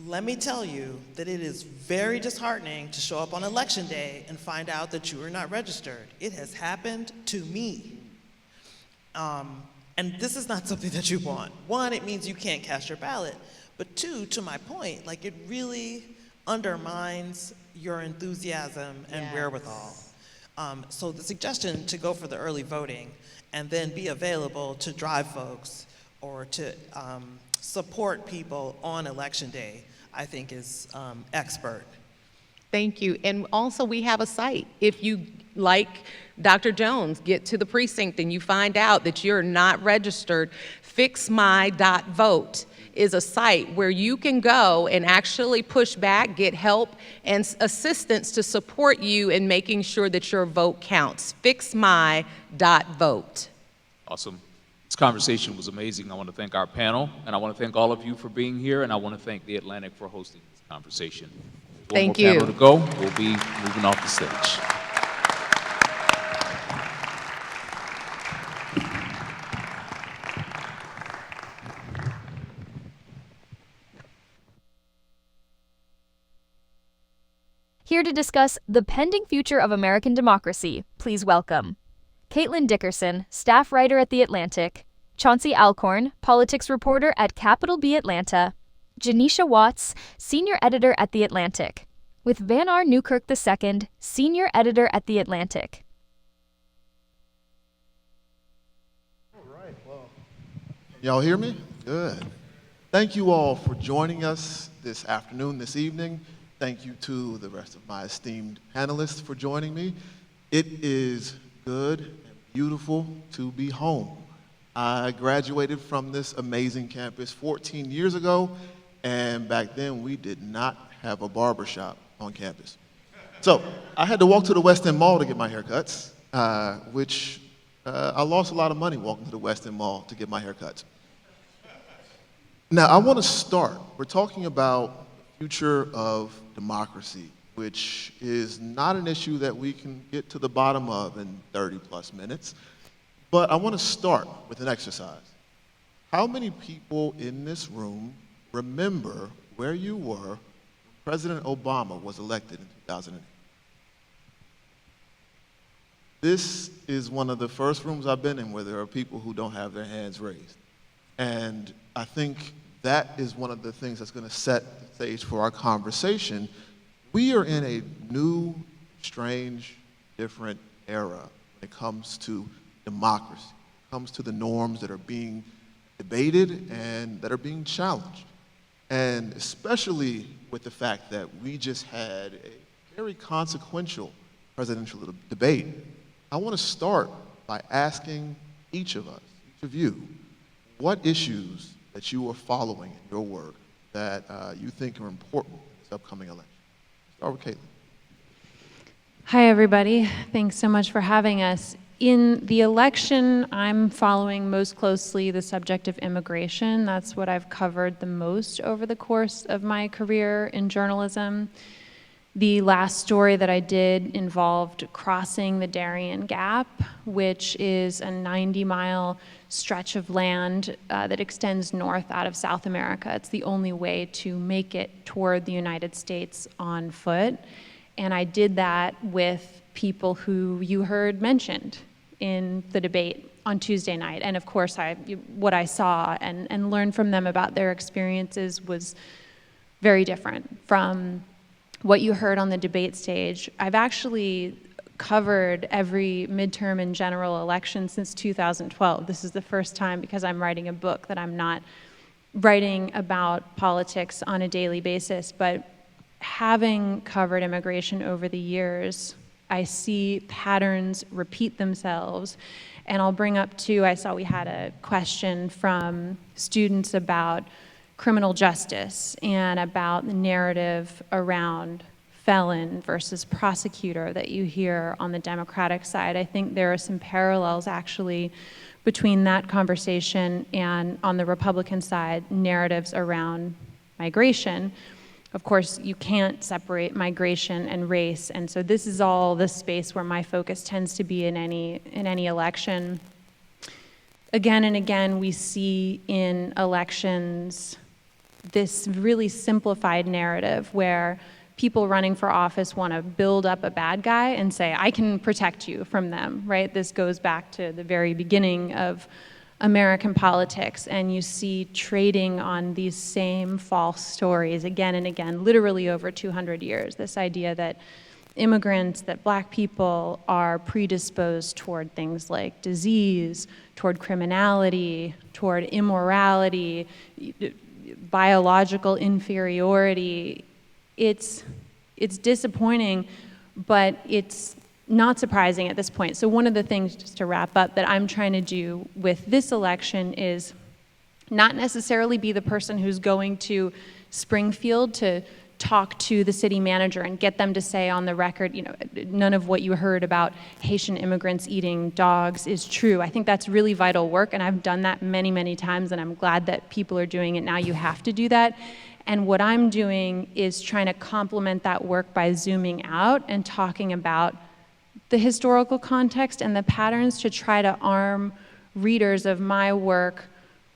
let me tell you that it is very disheartening to show up on election day and find out that you are not registered. It has happened to me. And this is not something that you want. 1, it means you can't cast your ballot. But 2, to my point, it really undermines your enthusiasm and wherewithal. So the suggestion to go for the early voting and then be available to drive folks or to support people on election day, I think is expert. Thank you. And also we have a site. If you, like Dr. Jones, get to the precinct and you find out that you're not registered, fixmy.vote is a site where you can go and actually push back, get help and assistance to support you in making sure that your vote counts. Fixmy.vote. Awesome. This conversation was amazing. I want to thank our panel, and I want to thank all of you for being here, and I want to thank The Atlantic for hosting this conversation. Thank you. One more panel to go. We'll be moving off the stage. Here to discuss the pending future of American democracy, please welcome Caitlin Dickerson, staff writer at The Atlantic, Chauncey Alcorn, politics reporter at Capital B Atlanta, Janisha Watts, senior editor at The Atlantic, with Van R. Newkirk II, senior editor at The Atlantic. Y'all hear me? Good. Thank you all for joining us this afternoon, this evening. Thank you to the rest of my esteemed panelists for joining me. It is good and beautiful to be home. I graduated from this amazing campus 14 years ago, and back then we did not have a barbershop on campus. So I had to walk to the West End Mall to get my haircuts, which I lost a lot of money walking to the West End Mall to get my haircuts. Now I want to start. We're talking about the future of democracy, which is not an issue that we can get to the bottom of in 30 plus minutes. But I want to start with an exercise. How many people in this room remember where you were when President Obama was elected in 2008? This is one of the first rooms I've been in where there are people who don't have their hands raised. And I think that is one of the things that's going to set the stage for our conversation. We are in a new, strange, different era when it comes to democracy. It comes to the norms that are being debated and that are being challenged. And especially with the fact that we just had a very consequential presidential debate, I want to start by asking each of us, each of you, what issues that you are following in your work that you think are important in this upcoming election. Start with Caitlin. Hi, everybody. Thanks so much for having us. In the election, I'm following most closely the subject of immigration. That's what I've covered the most over the course of my career in journalism. The last story that I did involved crossing the Darien Gap, which is a 90-mile stretch of land that extends north out of South America. It's the only way to make it toward the United States on foot. And I did that with people who you heard mentioned in the debate on Tuesday night. And of course, what I saw and learned from them about their experiences was very different from what you heard on the debate stage. I've actually covered every midterm and general election since 2012. This is the first time, because I'm writing a book, that I'm not writing about politics on a daily basis. But having covered immigration over the years, I see patterns repeat themselves. And I'll bring up too, I saw we had a question from students about criminal justice and about the narrative around felon versus prosecutor that you hear on the Democratic side. I think there are some parallels actually between that conversation and, on the Republican side, narratives around migration. Of course, you can't separate migration and race, and so this is all the space where my focus tends to be in any election. Again and again, we see in elections this really simplified narrative where people running for office want to build up a bad guy and say, I can protect you from them, right? This goes back to the very beginning of American politics, and you see trading on these same false stories again and again, literally over 200 years. This idea that immigrants, that Black people are predisposed toward things like disease, toward criminality, toward immorality, biological inferiority. It's disappointing, but it's not surprising at this point. So one of the things, just to wrap up, that I'm trying to do with this election is not necessarily be the person who's going to Springfield to talk to the city manager and get them to say on the record, you know, none of what you heard about Haitian immigrants eating dogs is true. I think that's really vital work, and I've done that many, many times, and I'm glad that people are doing it now. You have to do that. And what I'm doing is trying to complement that work by zooming out and talking about the historical context and the patterns to try to arm readers of my work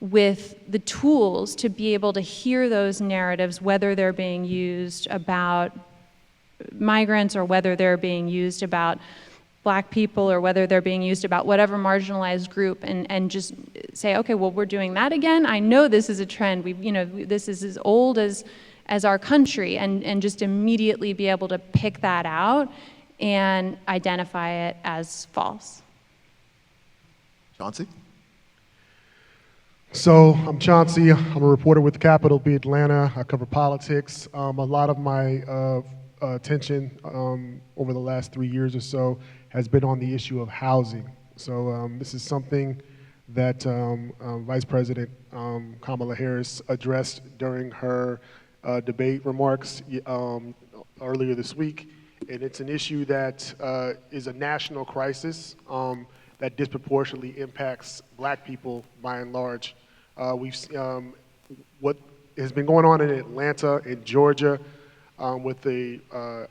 with the tools to be able to hear those narratives, whether they're being used about migrants or whether they're being used about Black people or whether they're being used about whatever marginalized group, and just say, okay, well, we're doing that again. I know this is a trend. This is as old as our country, and just immediately be able to pick that out and identify it as false. Chauncey? So I'm Chauncey. I'm a reporter with Capital B Atlanta. I cover politics. A lot of my attention over the last 3 years or so has been on the issue of housing. So this is something that Vice President Kamala Harris addressed during her debate remarks earlier this week. And it's an issue that is a national crisis that disproportionately impacts Black people by and large. What has been going on in Atlanta and Georgia with the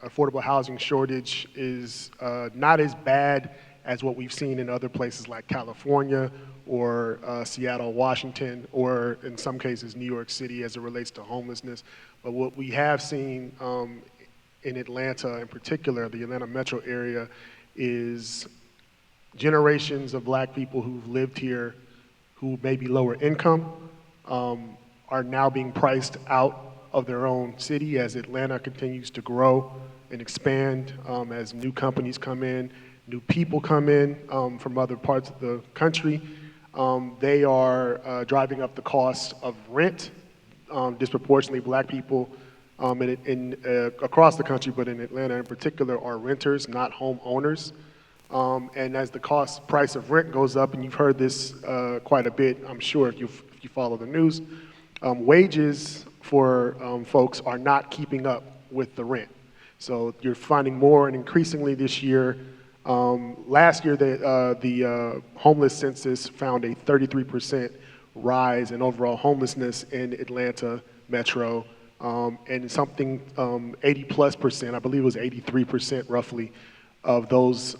affordable housing shortage is not as bad as what we've seen in other places like California or Seattle, Washington, or in some cases New York City as it relates to homelessness. But what we have seen in Atlanta in particular, the Atlanta metro area, is generations of Black people who've lived here who may be lower income are now being priced out of their own city as Atlanta continues to grow and expand, as new companies come in, new people come in from other parts of the country. They are driving up the cost of rent, disproportionately Black people across the country, but in Atlanta in particular, are renters, not homeowners. And as the price of rent goes up, and you've heard this quite a bit, I'm sure if you follow the news, wages for folks are not keeping up with the rent. So you're finding more, and increasingly this year, last year the homeless census found a 33% rise in overall homelessness in Atlanta metro, and something 80+%, I believe it was 83% roughly, of those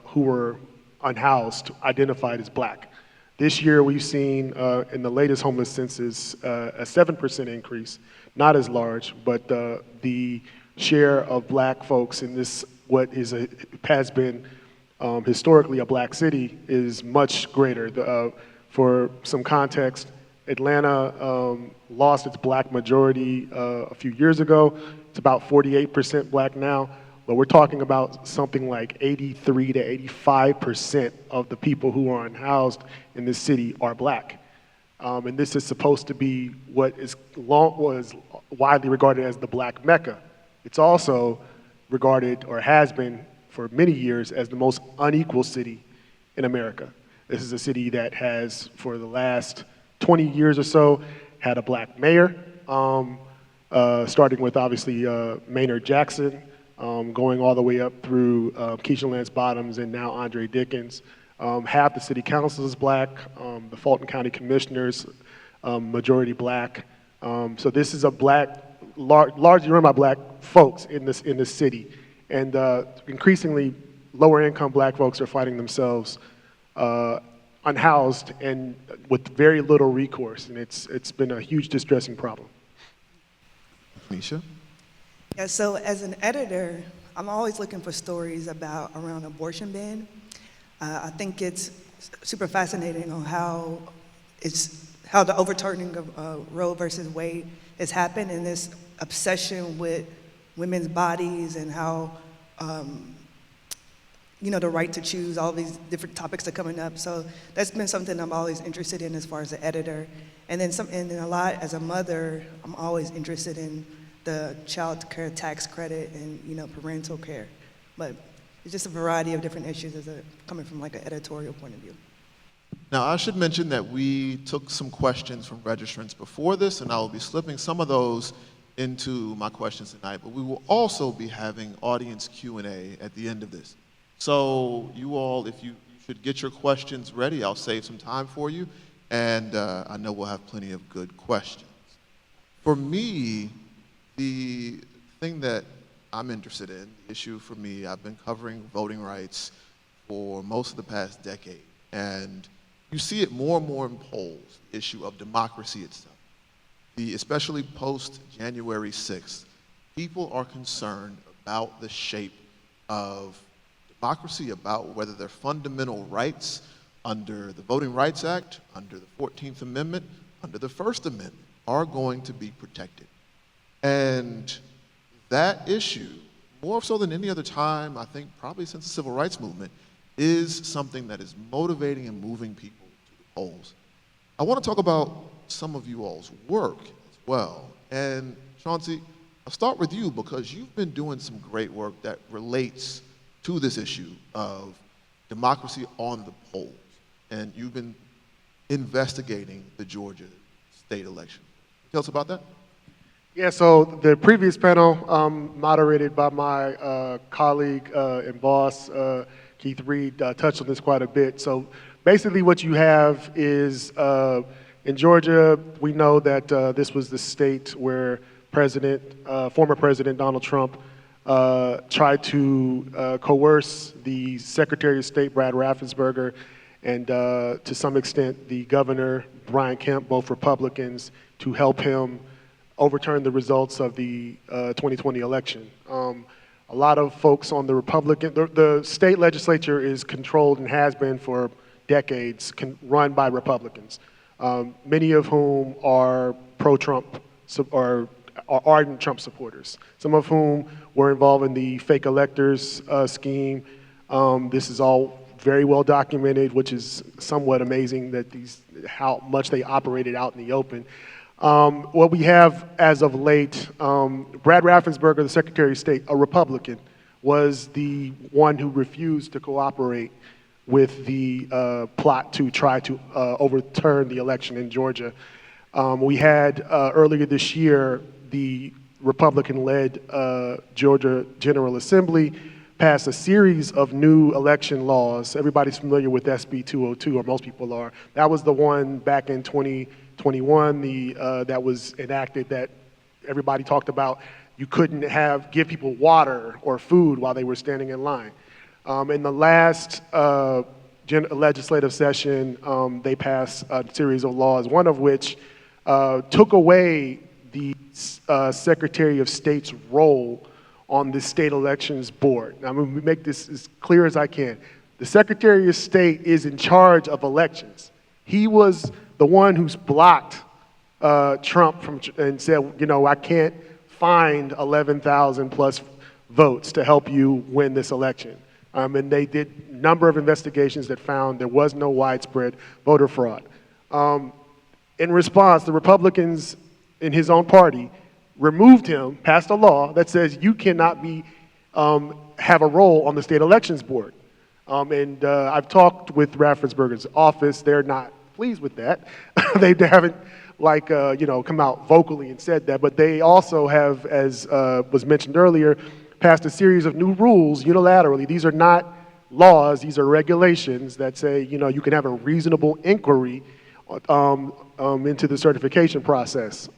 who were unhoused identified as Black. This year we've seen in the latest homeless census a 7% increase, not as large, but the share of Black folks in this, what has been historically a Black city, is much greater. For some context, Atlanta lost its Black majority a few years ago. It's about 48% Black now. But we're talking about something like 83 to 85% of the people who are unhoused in this city are Black. And this is supposed to be what was widely regarded as the Black Mecca. It's also regarded, or has been for many years, as the most unequal city in America. This is a city that has, for the last 20 years or so, had a Black mayor, starting with obviously Maynard Jackson, going all the way up through Keisha Lance Bottoms and now Andre Dickens. Half the city council is Black, the Fulton County commissioners, majority Black. So this is a largely run by Black folks in this city. And increasingly, lower income Black folks are finding themselves unhoused and with very little recourse. And it's been a huge distressing problem. Nisha? Yeah, so as an editor, I'm always looking for stories around abortion ban. I think it's super fascinating on how the overturning of Roe versus Wade has happened, and this obsession with women's bodies and how, the right to choose, all these different topics are coming up. So that's been something I'm always interested in as far as an editor. And then a lot as a mother, I'm always interested in the child care tax credit and parental care. But it's just a variety of different issues coming from like an editorial point of view. Now, I should mention that we took some questions from registrants before this, and I will be slipping some of those into my questions tonight, but we will also be having audience Q&A at the end of this. So you all, if you should get your questions ready, I'll save some time for you, and I know we'll have plenty of good questions. For me, the thing that I'm interested in, the issue for me, I've been covering voting rights for most of the past decade, and you see it more and more in polls, the issue of democracy itself. Especially post-January 6th, people are concerned about the shape of democracy, about whether their fundamental rights under the Voting Rights Act, under the 14th Amendment, under the First Amendment, are going to be protected. And that issue, more so than any other time, I think probably since the Civil Rights Movement, is something that is motivating and moving people to the polls. I want to talk about some of you all's work as well. And Chauncey, I'll start with you because you've been doing some great work that relates to this issue of democracy on the polls. And you've been investigating the Georgia state election. Tell us about that. Yeah, so the previous panel, moderated by my colleague and boss, Keith Reed, touched on this quite a bit. So basically what you have is, in Georgia, we know that this was the state where former President Donald Trump tried to coerce the Secretary of State, Brad Raffensperger, and to some extent the Governor, Brian Kemp, both Republicans, to help him overturn the results of the 2020 election. A lot of folks on the the state legislature is controlled and has been for decades, run by Republicans, many of whom are pro-Trump or are ardent Trump supporters, some of whom were involved in the fake electors scheme. This is all very well documented, which is somewhat amazing that how much they operated out in the open. What we have as of late, Brad Raffensperger, the Secretary of State, a Republican, was the one who refused to cooperate with the plot to try to overturn the election in Georgia. We had earlier this year, the Republican-led Georgia General Assembly passed a series of new election laws. Everybody's familiar with SB 202, or most people are. That was the one back in 2021 that was enacted that everybody talked about. You couldn't give people water or food while they were standing in line. In the last legislative session, they passed a series of laws, one of which took away the Secretary of State's role on the state elections board. Now, I'm going to make this as clear as I can. The Secretary of State is in charge of elections. He was the one who's blocked Trump and said, you know, I can't find 11,000 plus votes to help you win this election. And they did a number of investigations that found there was no widespread voter fraud. In response, the Republicans in his own party removed him, passed a law that says you cannot have a role on the state elections board. I've talked with Raffensperger's office. They're not pleased with that. They haven't come out vocally and said that, but they also have, as was mentioned earlier, passed a series of new rules unilaterally. These are not laws, these are regulations that say, you can have a reasonable inquiry into the certification process.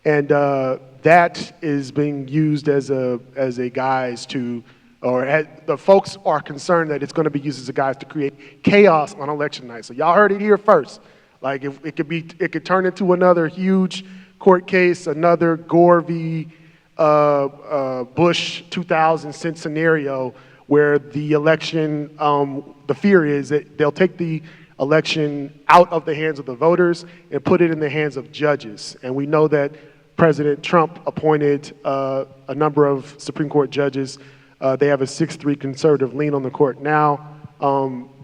That is being used as a guise to, the folks are concerned that it's going to be used as a guise to create chaos on election night. So y'all heard it here first. Like it could turn into another huge court case, another Gore v. Bush 2000 scenario where the election, the fear is that they'll take the election out of the hands of the voters and put it in the hands of judges. And we know that President Trump appointed a number of Supreme Court judges. They have a 6-3 conservative lean on the court now.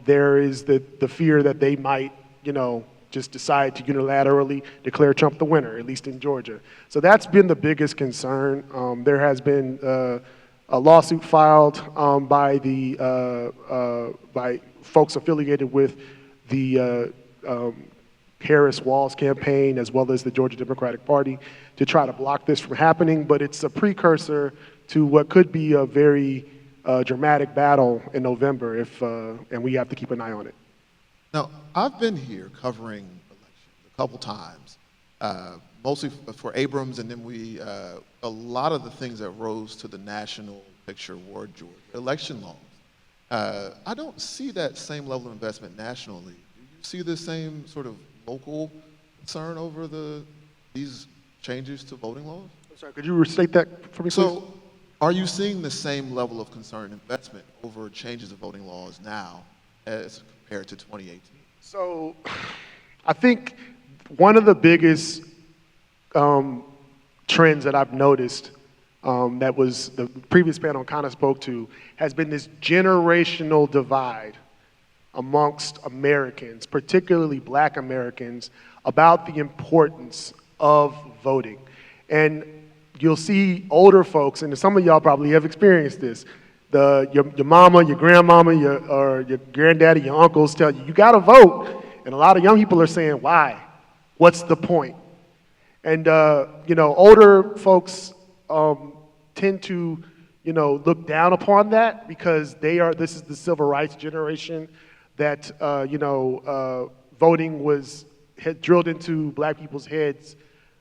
There is the fear that they might, just decide to unilaterally declare Trump the winner, at least in Georgia. So that's been the biggest concern. There has been a lawsuit filed by folks affiliated with the Harris-Walz campaign, as well as the Georgia Democratic Party, to try to block this from happening, but it's a precursor to what could be a very dramatic battle in November, and we have to keep an eye on it. Now, I've been here covering elections a couple times, mostly for Abrams, and then a lot of the things that rose to the national picture were Georgia election laws. I don't see that same level of investment nationally. Do you see the same sort of local concern over these changes to voting laws? I'm sorry, could you restate that for me, please? So, are you seeing the same level of concern and investment over changes to voting laws now as compared to 2018? So, I think one of the biggest trends that I've noticed that was the previous panel kind of spoke to has been this generational divide amongst Americans, particularly Black Americans, about the importance of voting. And you'll see older folks, and some of y'all probably have experienced this, your mama, your grandmama, or your granddaddy, your uncles tell you, you gotta vote. And a lot of young people are saying, why? What's the point? And older folks tend to look down upon that because this is the civil rights generation that, voting had drilled into Black people's heads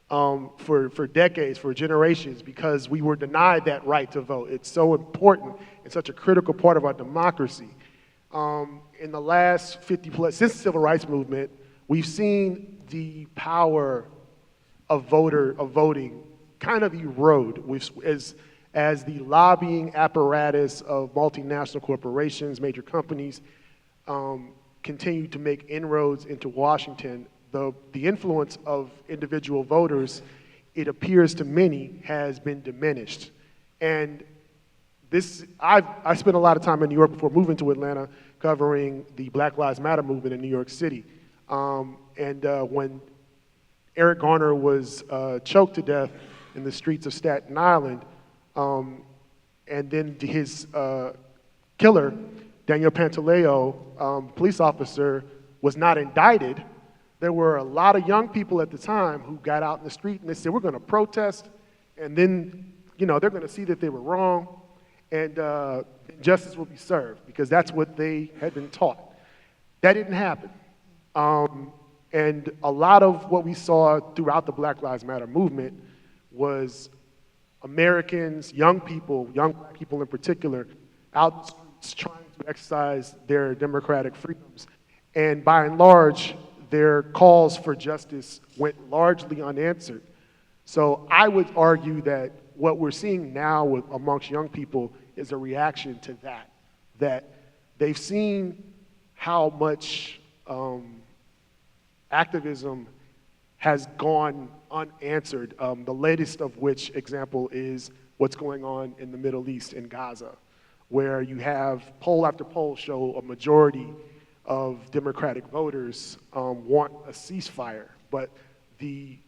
for decades, for generations, because we were denied that right to vote. It's so important and such a critical part of our democracy. In the last 50+, since the civil rights movement, we've seen the power of voting kind of erode as the lobbying apparatus of multinational corporations, major companies, continue to make inroads into Washington. The influence of individual voters, it appears to many, has been diminished. And I spent a lot of time in New York before moving to Atlanta covering the Black Lives Matter movement in New York City. When Eric Garner was choked to death in the streets of Staten Island, and then his killer, Daniel Pantaleo, police officer, was not indicted, there were a lot of young people at the time who got out in the street and they said, we're gonna protest, and then they're gonna see that they were wrong, and justice will be served, because that's what they had been taught. That didn't happen. And a lot of what we saw throughout the Black Lives Matter movement was Americans, young people in particular, out in the streets trying to exercise their democratic freedoms. And by and large, their calls for justice went largely unanswered. So I would argue that what we're seeing now amongst young people is a reaction to that they've seen how much activism has gone unanswered, the latest of which example is what's going on in the Middle East, in Gaza, where you have poll after poll show a majority of Democratic voters want a ceasefire, but the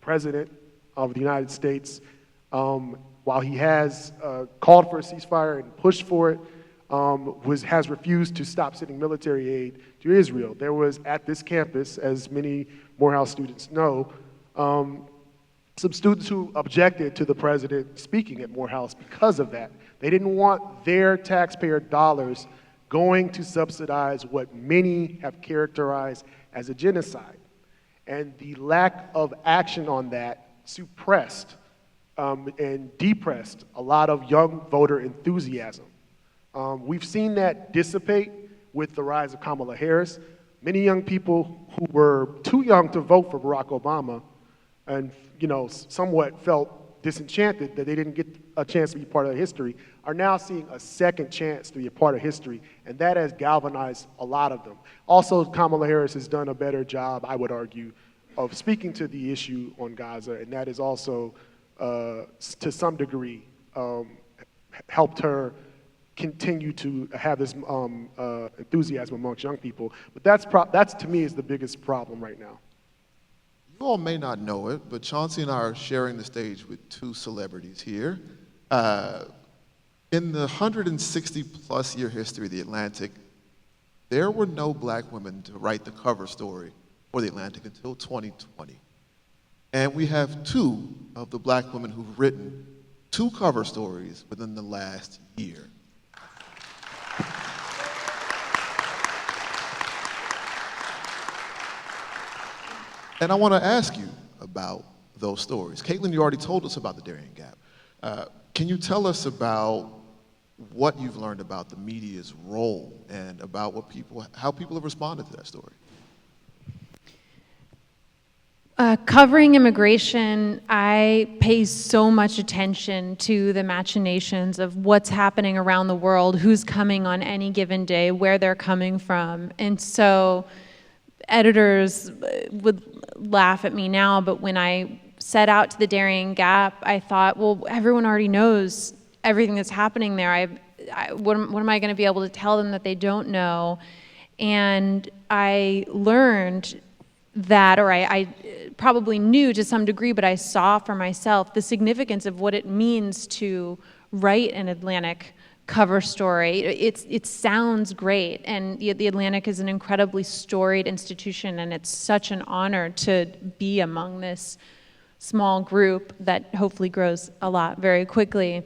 President of the United States, while he has called for a ceasefire and pushed for it, has refused to stop sending military aid to Israel. There was, at this campus, as many Morehouse students know, some students who objected to the president speaking at Morehouse because of that. They didn't want their taxpayer dollars going to subsidize what many have characterized as a genocide. And the lack of action on that suppressed and depressed a lot of young voter enthusiasm. We've seen that dissipate with the rise of Kamala Harris. Many young people who were too young to vote for Barack Obama and somewhat felt disenchanted that they didn't get a chance to be part of history are now seeing a second chance to be a part of history, and that has galvanized a lot of them. Also, Kamala Harris has done a better job, I would argue, of speaking to the issue on Gaza, and that has also, to some degree, helped her continue to have this enthusiasm amongst young people. But that's to me is the biggest problem right now. You all may not know it, but Chauncey and I are sharing the stage with two celebrities here. In the 160+ year history of The Atlantic, there were no Black women to write the cover story for The Atlantic until 2020. And we have two of the Black women who've written two cover stories within the last year. And I want to ask you about those stories. Caitlin, you already told us about the Darien Gap. Can you tell us about what you've learned about the media's role and about how people have responded to that story? Covering immigration, I pay so much attention to the machinations of what's happening around the world, who's coming on any given day, where they're coming from. And so editors would laugh at me now, but when I set out to the Darien Gap, I thought, well, everyone already knows everything that's happening there. what am I going to be able to tell them that they don't know? And I learned that, or I probably knew to some degree, but I saw for myself the significance of what it means to write an Atlantic cover story. It sounds great, and the Atlantic is an incredibly storied institution, and it's such an honor to be among this small group that hopefully grows a lot very quickly.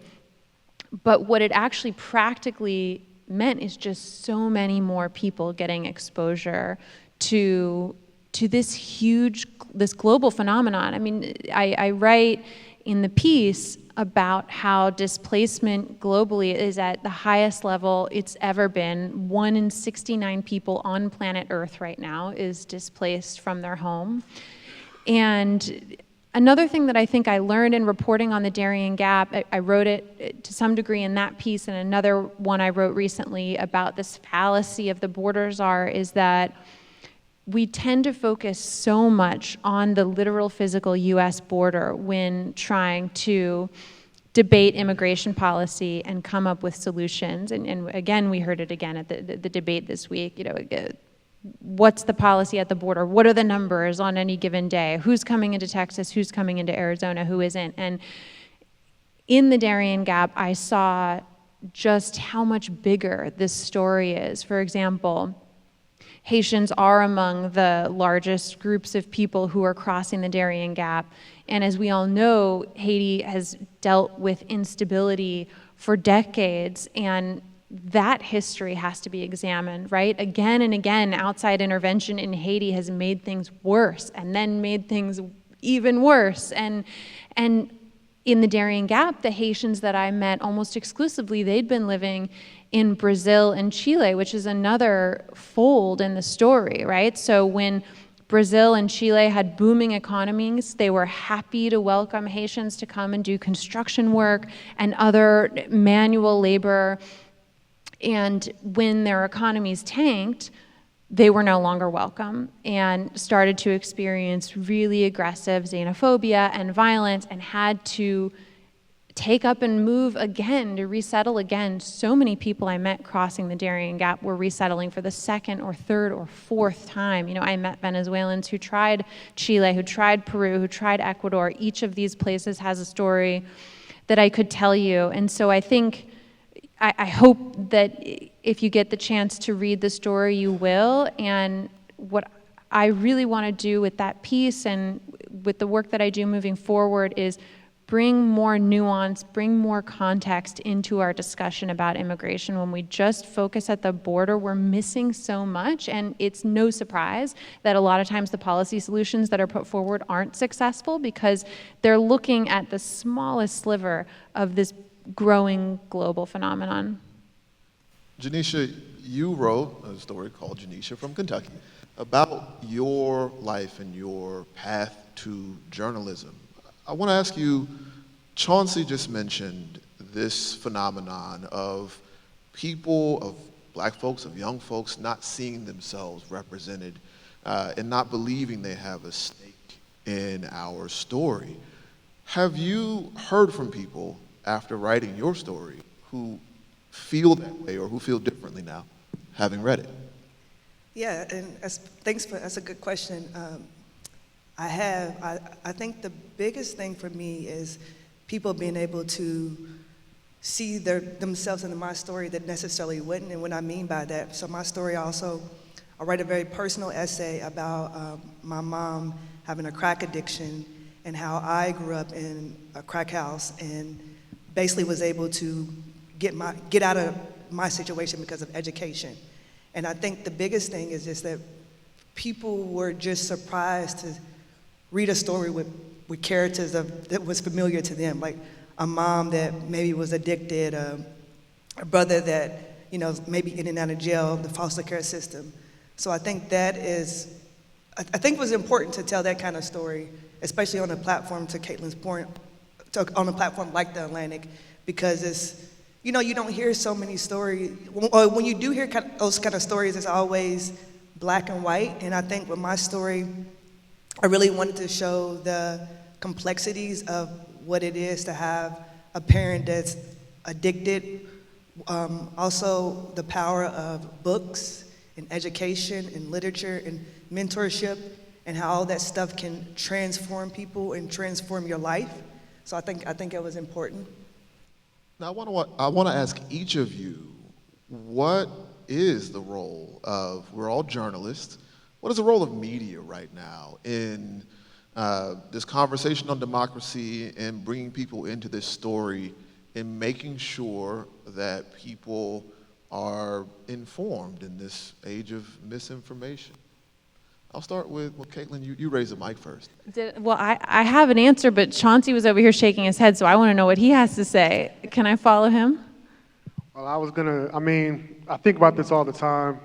But what it actually practically meant is just so many more people getting exposure to this global phenomenon. I mean, I write in the piece about how displacement globally is at the highest level it's ever been. 1 in 69 people on planet Earth right now is displaced from their home. And another thing that I think I learned in reporting on the Darien Gap, I wrote it to some degree in that piece, and another one I wrote recently about this fallacy of the border czar, is that we tend to focus so much on the literal physical US border when trying to debate immigration policy and come up with solutions. And again, we heard it again at the debate this week, you know, what's the policy at the border? What are the numbers on any given day? Who's coming into Texas? Who's coming into Arizona? Who isn't? And in the Darien Gap, I saw just how much bigger this story is. For example, Haitians are among the largest groups of people who are crossing the Darien Gap. And as we all know, Haiti has dealt with instability for decades, and that history has to be examined, right? Again and again, outside intervention in Haiti has made things worse and then made things even worse. And in the Darien Gap, the Haitians that I met almost exclusively, they'd been living in Brazil and Chile, which is another fold in the story, right? So when Brazil and Chile had booming economies, they were happy to welcome Haitians to come and do construction work and other manual labor. And when their economies tanked, they were no longer welcome and started to experience really aggressive xenophobia and violence and had to take up and move again, to resettle again. So many people I met crossing the Darien Gap were resettling for the second or third or fourth time. You know, I met Venezuelans who tried Chile, who tried Peru, who tried Ecuador. Each of these places has a story that I could tell you. And so I think, I hope that if you get the chance to read the story, you will. And what I really want to do with that piece and with the work that I do moving forward is bring more nuance, bring more context into our discussion about immigration. When we just focus at the border, we're missing so much, and it's no surprise that a lot of times the policy solutions that are put forward aren't successful because they're looking at the smallest sliver of this growing global phenomenon. Janisha, you wrote a story called Janisha from Kentucky about your life and your path to journalism. I want to ask you, Chauncey just mentioned this phenomenon of people, of black folks, of young folks not seeing themselves represented and not believing they have a stake in our story. Have you heard from people after writing your story who feel that way or who feel differently now, having read it? Yeah, and that's a good question. I think the biggest thing for me is people being able to see themselves in my story that necessarily wouldn't, and what I mean by that. So my story also, I write a very personal essay about my mom having a crack addiction and how I grew up in a crack house and basically was able to get out of my situation because of education. And I think the biggest thing is just that people were just surprised to read a story with characters that was familiar to them, like a mom that maybe was addicted, a brother that, you know, maybe in and out of jail, the foster care system. So I think that is, I think it was important to tell that kind of story, especially on a platform, to Caitlin's point, on a platform like the Atlantic, because it's, you know, you don't hear so many stories, or when you do hear those kind of stories, it's always black and white. And I think with my story, I really wanted to show the complexities of what it is to have a parent that's addicted Also, the power of books and education and literature and mentorship, and how all that stuff can transform people and transform your life. So I think it was important. Now I want to ask each of you, what is the role of, we're all journalists, what is the role of media right now in this conversation on democracy and bringing people into this story and making sure that people are informed in this age of misinformation? I'll start with, well, Caitlin, you raise the mic first. Well, I have an answer, but Chauncey was over here shaking his head, so I want to know what he has to say. Can I follow him? Well, I think about this all the time.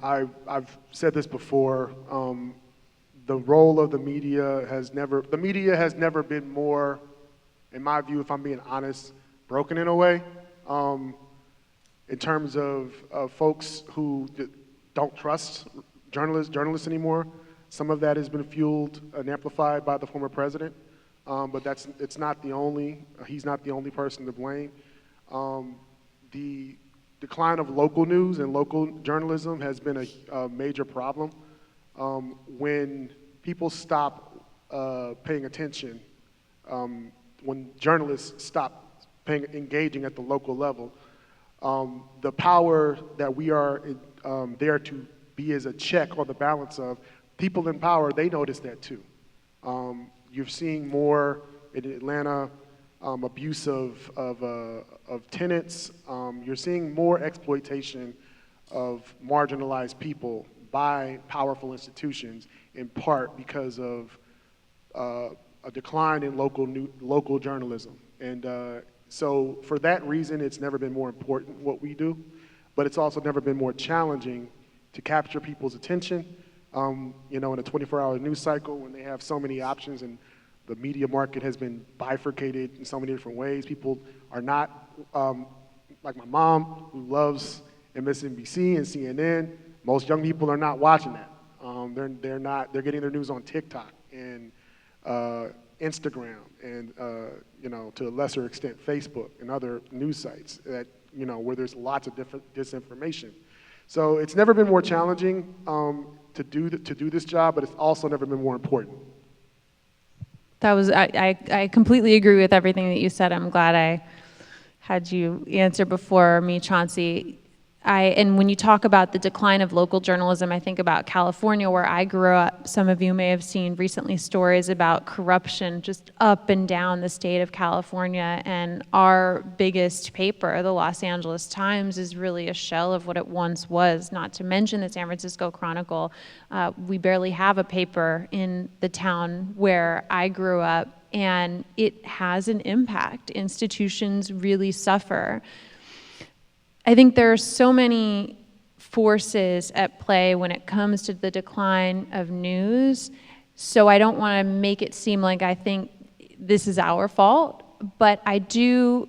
I've said this before. The role of the media has never been more, in my view, if I'm being honest, broken in a way. In terms of folks who don't trust journalists anymore. Some of that has been fueled and amplified by the former president, but he's not the only person to blame. The decline of local news and local journalism has been a major problem. When people stop paying attention, when journalists stop engaging at the local level, the power that we are there to be as a check on the balance of, people in power, they notice that too. You're seeing more in Atlanta abuse of tenants. You're seeing more exploitation of marginalized people by powerful institutions, in part because of a decline in local journalism. And so for that reason, it's never been more important what we do, but it's also never been more challenging to capture people's attention. In a 24-hour news cycle, when they have so many options and the media market has been bifurcated in so many different ways, people are not, like my mom, who loves MSNBC and CNN, most young people are not watching that. They're getting their news on TikTok and Instagram and, to a lesser extent, Facebook and other news sites that, where there's lots of different disinformation. So it's never been more challenging to do this job, but it's also never been more important. I completely agree with everything that you said. I'm glad I had you answer before me, Chauncey. And when you talk about the decline of local journalism, I think about California, where I grew up. Some of you may have seen recently stories about corruption just up and down the state of California. And our biggest paper, the Los Angeles Times, is really a shell of what it once was, not to mention the San Francisco Chronicle. We barely have a paper in the town where I grew up, and it has an impact. Institutions really suffer. I think there are so many forces at play when it comes to the decline of news, so I don't want to make it seem like I think this is our fault, but I do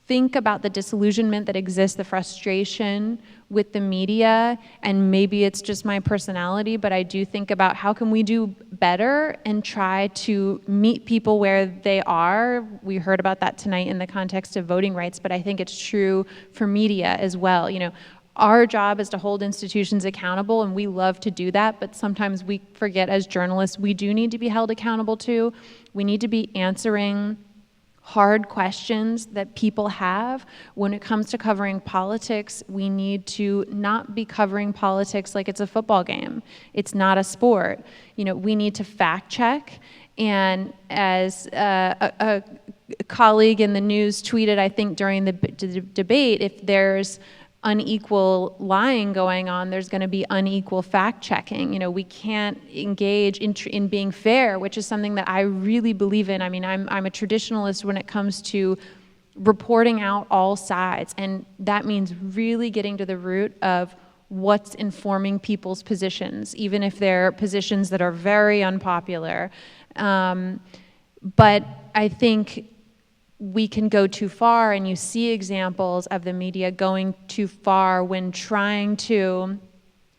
think about the disillusionment that exists, the frustration with the media, and maybe it's just my personality, but I do think about how can we do better and try to meet people where they are. We heard about that tonight in the context of voting rights, but I think it's true for media as well. Our job is to hold institutions accountable, and we love to do that, but sometimes we forget as journalists we do need to be held accountable too. We need to be answering hard questions that people have. When it comes to covering politics, we need to not be covering politics like it's a football game. It's not a sport. We need to fact check. And as a colleague in the news tweeted, I think during the debate, if there's unequal lying going on, there's going to be unequal fact-checking. We can't engage in being fair, which is something that I really believe in. I'm a traditionalist when it comes to reporting out all sides, and that means really getting to the root of what's informing people's positions, even if they're positions that are very unpopular. But I think we can go too far, and you see examples of the media going too far when trying to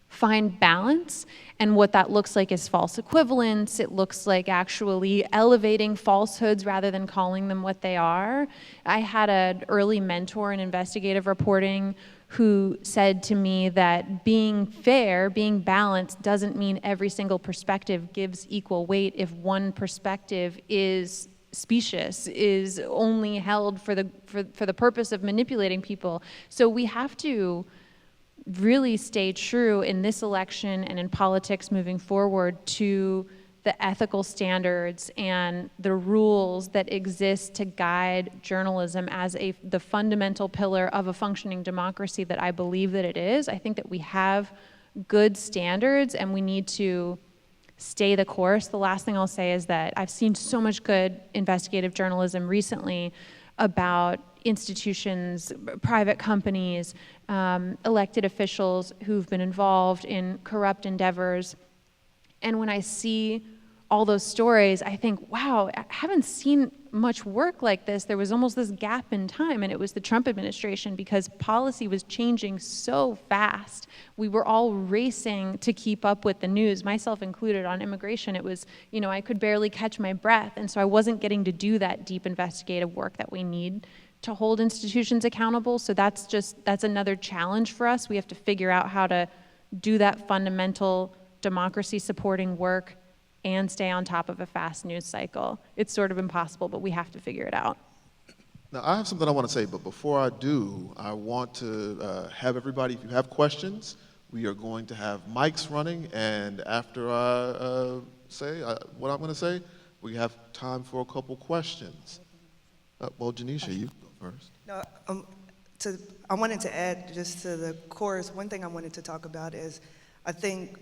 find balance. And what that looks like is false equivalence. It looks like actually elevating falsehoods rather than calling them what they are. I had an early mentor in investigative reporting who said to me that being fair, being balanced, doesn't mean every single perspective gives equal weight if one perspective is specious, is only held for the purpose of manipulating people. So we have to really stay true in this election and in politics moving forward to the ethical standards and the rules that exist to guide journalism as the fundamental pillar of a functioning democracy that I believe that it is. I think that we have good standards and we need to stay the course. The last thing I'll say is that I've seen so much good investigative journalism recently about institutions, private companies, elected officials who've been involved in corrupt endeavors. And when I see all those stories, I think, wow, I haven't seen much work like this. There was almost this gap in time, and it was the Trump administration because policy was changing so fast. We were all racing to keep up with the news, myself included. On immigration, it was, I could barely catch my breath, and so I wasn't getting to do that deep investigative work that we need to hold institutions accountable. So that's another challenge for us. We have to figure out how to do that fundamental democracy supporting work and stay on top of a fast news cycle. It's sort of impossible, but we have to figure it out. Now, I have something I want to say, but before I do, I want to have everybody, if you have questions, we are going to have mics running, and after I say what I'm going to say, we have time for a couple questions. Well, Janisha, you go first. No, I wanted to add just to the chorus, one thing I wanted to talk about is I think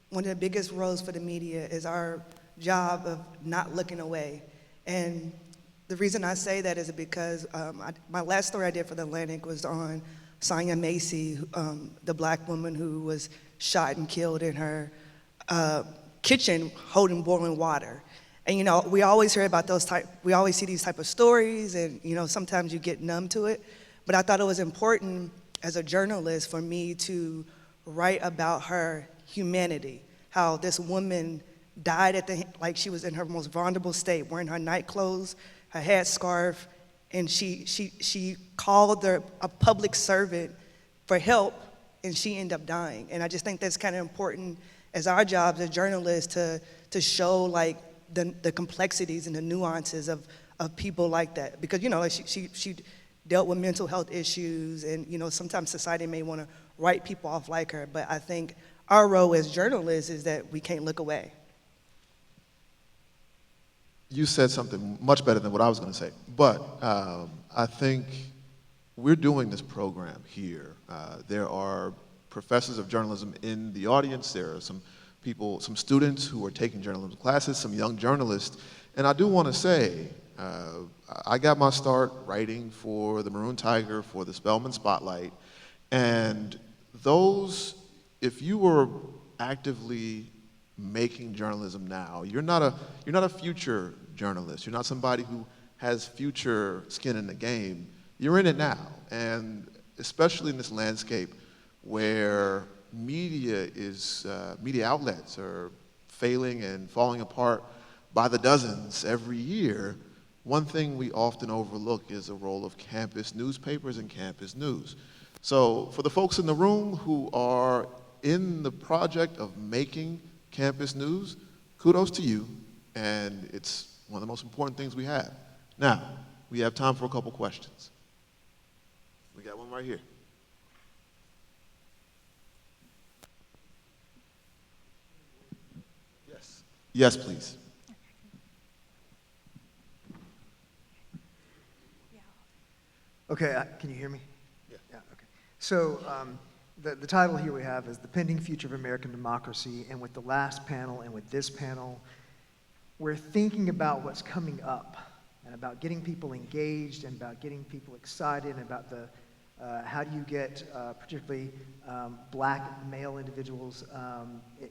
one of the biggest roles for the media is our job of not looking away. And the reason I say that is because my last story I did for The Atlantic was on Sonia Macy, the black woman who was shot and killed in her kitchen holding boiling water. And we always hear about we always see these type of stories, and sometimes you get numb to it. But I thought it was important as a journalist for me to write about her humanity, how this woman died like she was in her most vulnerable state, wearing her night clothes, her headscarf, and she called a public servant for help, and she ended up dying. And I just think that's kind of important as our jobs as journalists to show like the complexities and the nuances of people like that, because she dealt with mental health issues, and sometimes society may want to write people off like her, but I think our role as journalists is that we can't look away. You said something much better than what I was going to say, but I think we're doing this program here. There are professors of journalism in the audience. There are some people, some students who are taking journalism classes, some young journalists, and I do want to say, I got my start writing for the Maroon Tiger, for the Spelman Spotlight, and if you were actively making journalism now, you're not a future journalist. You're not somebody who has future skin in the game. You're in it now, and especially in this landscape where media outlets are failing and falling apart by the dozens every year. One thing we often overlook is the role of campus newspapers and campus news. So for the folks in the room who are in the project of making campus news, kudos to you, and it's one of the most important things we have. Now, we have time for a couple questions. We got one right here. Yes. Yes, please. Okay, can you hear me? Yeah, okay. So the title here we have is The Pending Future of American Democracy, and with the last panel and with this panel, we're thinking about what's coming up and about getting people engaged and about getting people excited and about how do you get particularly black male individuals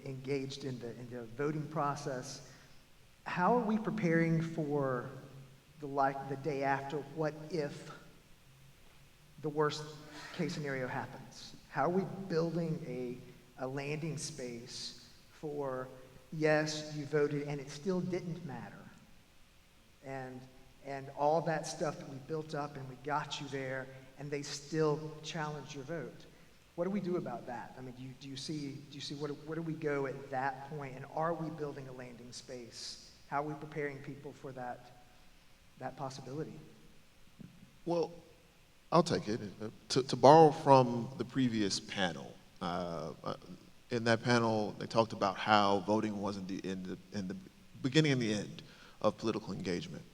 engaged in the voting process. How are we preparing for the day after, what if the worst case scenario happens? How are we building a landing space for, yes, you voted and it still didn't matter. And all that stuff that we built up and we got you there and they still challenge your vote. What do we do about that? I mean, do you see where do we go at that point? And are we building a landing space? How are we preparing people for that possibility? Well, I'll take it. To borrow from the previous panel, in that panel, they talked about how voting wasn't in the beginning and the end of political engagement.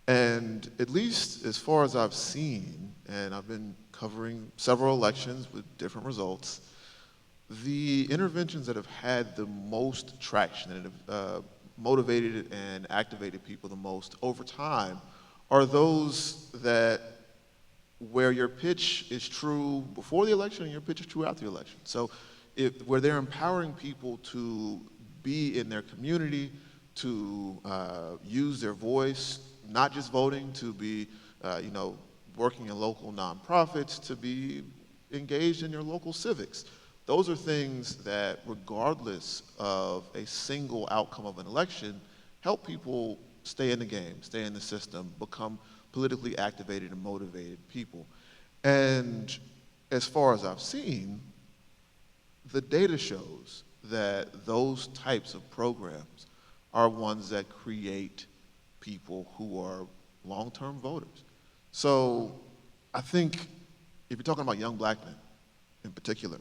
And at least as far as I've seen, and I've been covering several elections with different results, the interventions that have had the most traction and have motivated and activated people the most over time are those where your pitch is true before the election and your pitch is true after the election. So where they're empowering people to be in their community, to use their voice, not just voting, to be working in local nonprofits, to be engaged in your local civics. Those are things that, regardless of a single outcome of an election, help people stay in the game, stay in the system, become politically activated and motivated people. And as far as I've seen, the data shows that those types of programs are ones that create people who are long-term voters. So I think if you're talking about young black men in particular,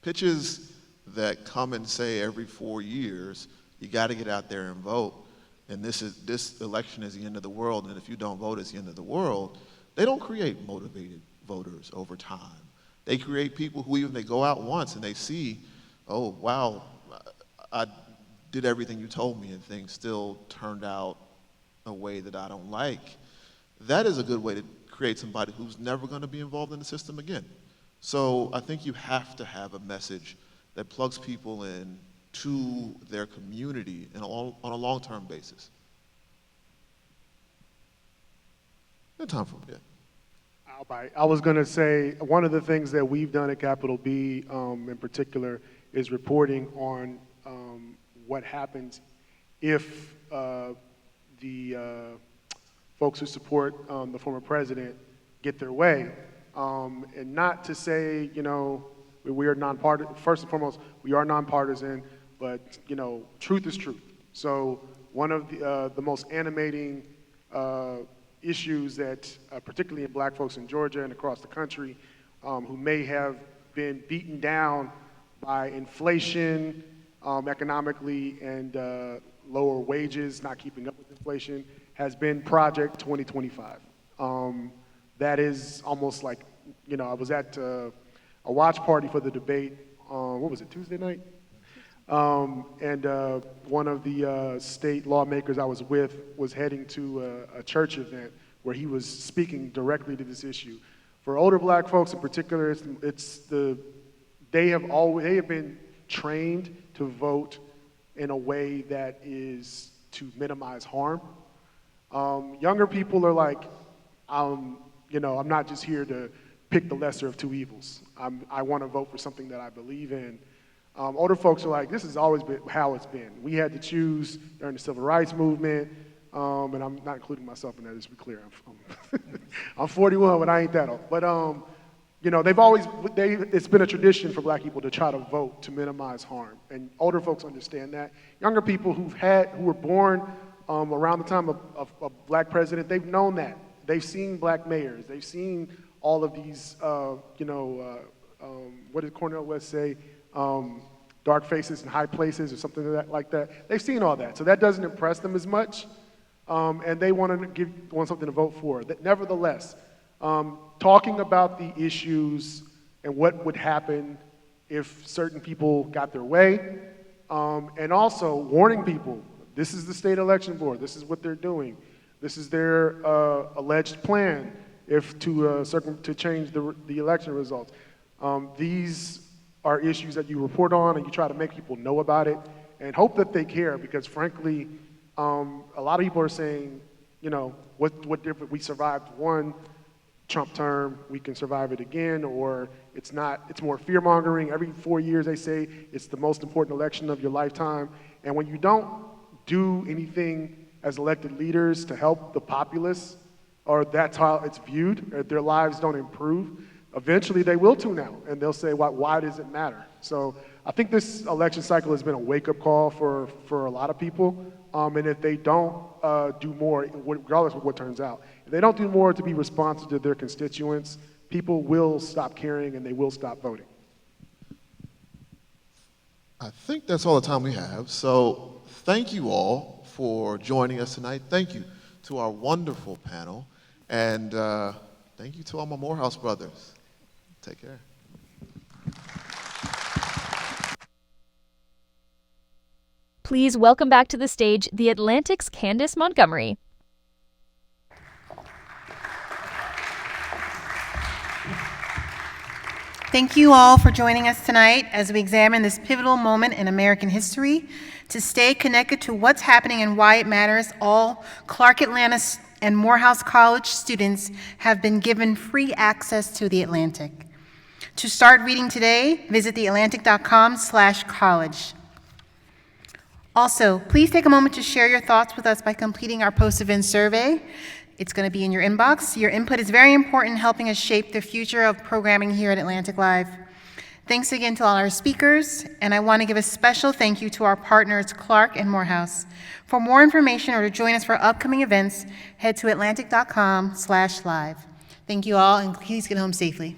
pitches that come and say every 4 years, you got to get out there and vote, and this election is the end of the world, and if you don't vote, it's the end of the world, they don't create motivated voters over time. They create people who, even they go out once and they see, oh, wow, I did everything you told me and things still turned out a way that I don't like. That is a good way to create somebody who's never going to be involved in the system again. So I think you have to have a message that plugs people in to their community on a long-term basis. Good time for me. I was going to say, one of the things that we've done at Capitol B in particular is reporting on what happens if the folks who support the former president get their way. And not to say, we are nonpartisan. First and foremost, we are nonpartisan, but, truth is truth. So one of the most animating issues that, particularly in black folks in Georgia and across the country, who may have been beaten down by inflation economically and lower wages, not keeping up with inflation, has been Project 2025. That is almost like, I was at a watch party for the debate, what was it, Tuesday night? And one of the state lawmakers I was with was heading to a church event where he was speaking directly to this issue. For older black folks in particular, they have been trained to vote in a way that is to minimize harm. Younger people are like, I'm not just here to pick the lesser of two evils. I want to vote for something that I believe in. Older folks are like, this has always been how it's been. We had to choose during the civil rights movement, and I'm not including myself in that, just to be clear. I'm 41, but I ain't that old. But it's been a tradition for black people to try to vote to minimize harm, and older folks understand that. Younger people who were born around the time of a black president, they've known that. They've seen black mayors. They've seen all of these, what did Cornel West say? Dark faces in high places or something like that. They've seen all that, so that doesn't impress them as much, and they want something to vote for. Nevertheless, talking about the issues and what would happen if certain people got their way, and also warning people, this is the state election board, this is what they're doing, this is their alleged plan to change the election results. These are issues that you report on and you try to make people know about it and hope that they care, because frankly, a lot of people are saying, what different, we survived one Trump term, we can survive it again, or it's not, it's more fear-mongering. Every 4 years they say it's the most important election of your lifetime. And when you don't do anything as elected leaders to help the populace, or that's how it's viewed, or their lives don't improve, eventually they will tune out and they'll say, why does it matter? So I think this election cycle has been a wake-up call for a lot of people. And if they don't do more, regardless of what turns out, if they don't do more to be responsive to their constituents, people will stop caring and they will stop voting. I think that's all the time we have. So thank you all for joining us tonight. Thank you to our wonderful panel. And thank you to all my Morehouse brothers. Take care. Please welcome back to the stage The Atlantic's Candace Montgomery. Thank you all for joining us tonight as we examine this pivotal moment in American history. To stay connected to what's happening and why it matters, all Clark Atlanta and Morehouse College students have been given free access to The Atlantic. To start reading today, visit theatlantic.com/college. Also, please take a moment to share your thoughts with us by completing our post-event survey. It's going to be in your inbox. Your input is very important in helping us shape the future of programming here at Atlantic Live. Thanks again to all our speakers, and I want to give a special thank you to our partners, Clark and Morehouse. For more information or to join us for upcoming events, head to atlantic.com/live. Thank you all, and please get home safely.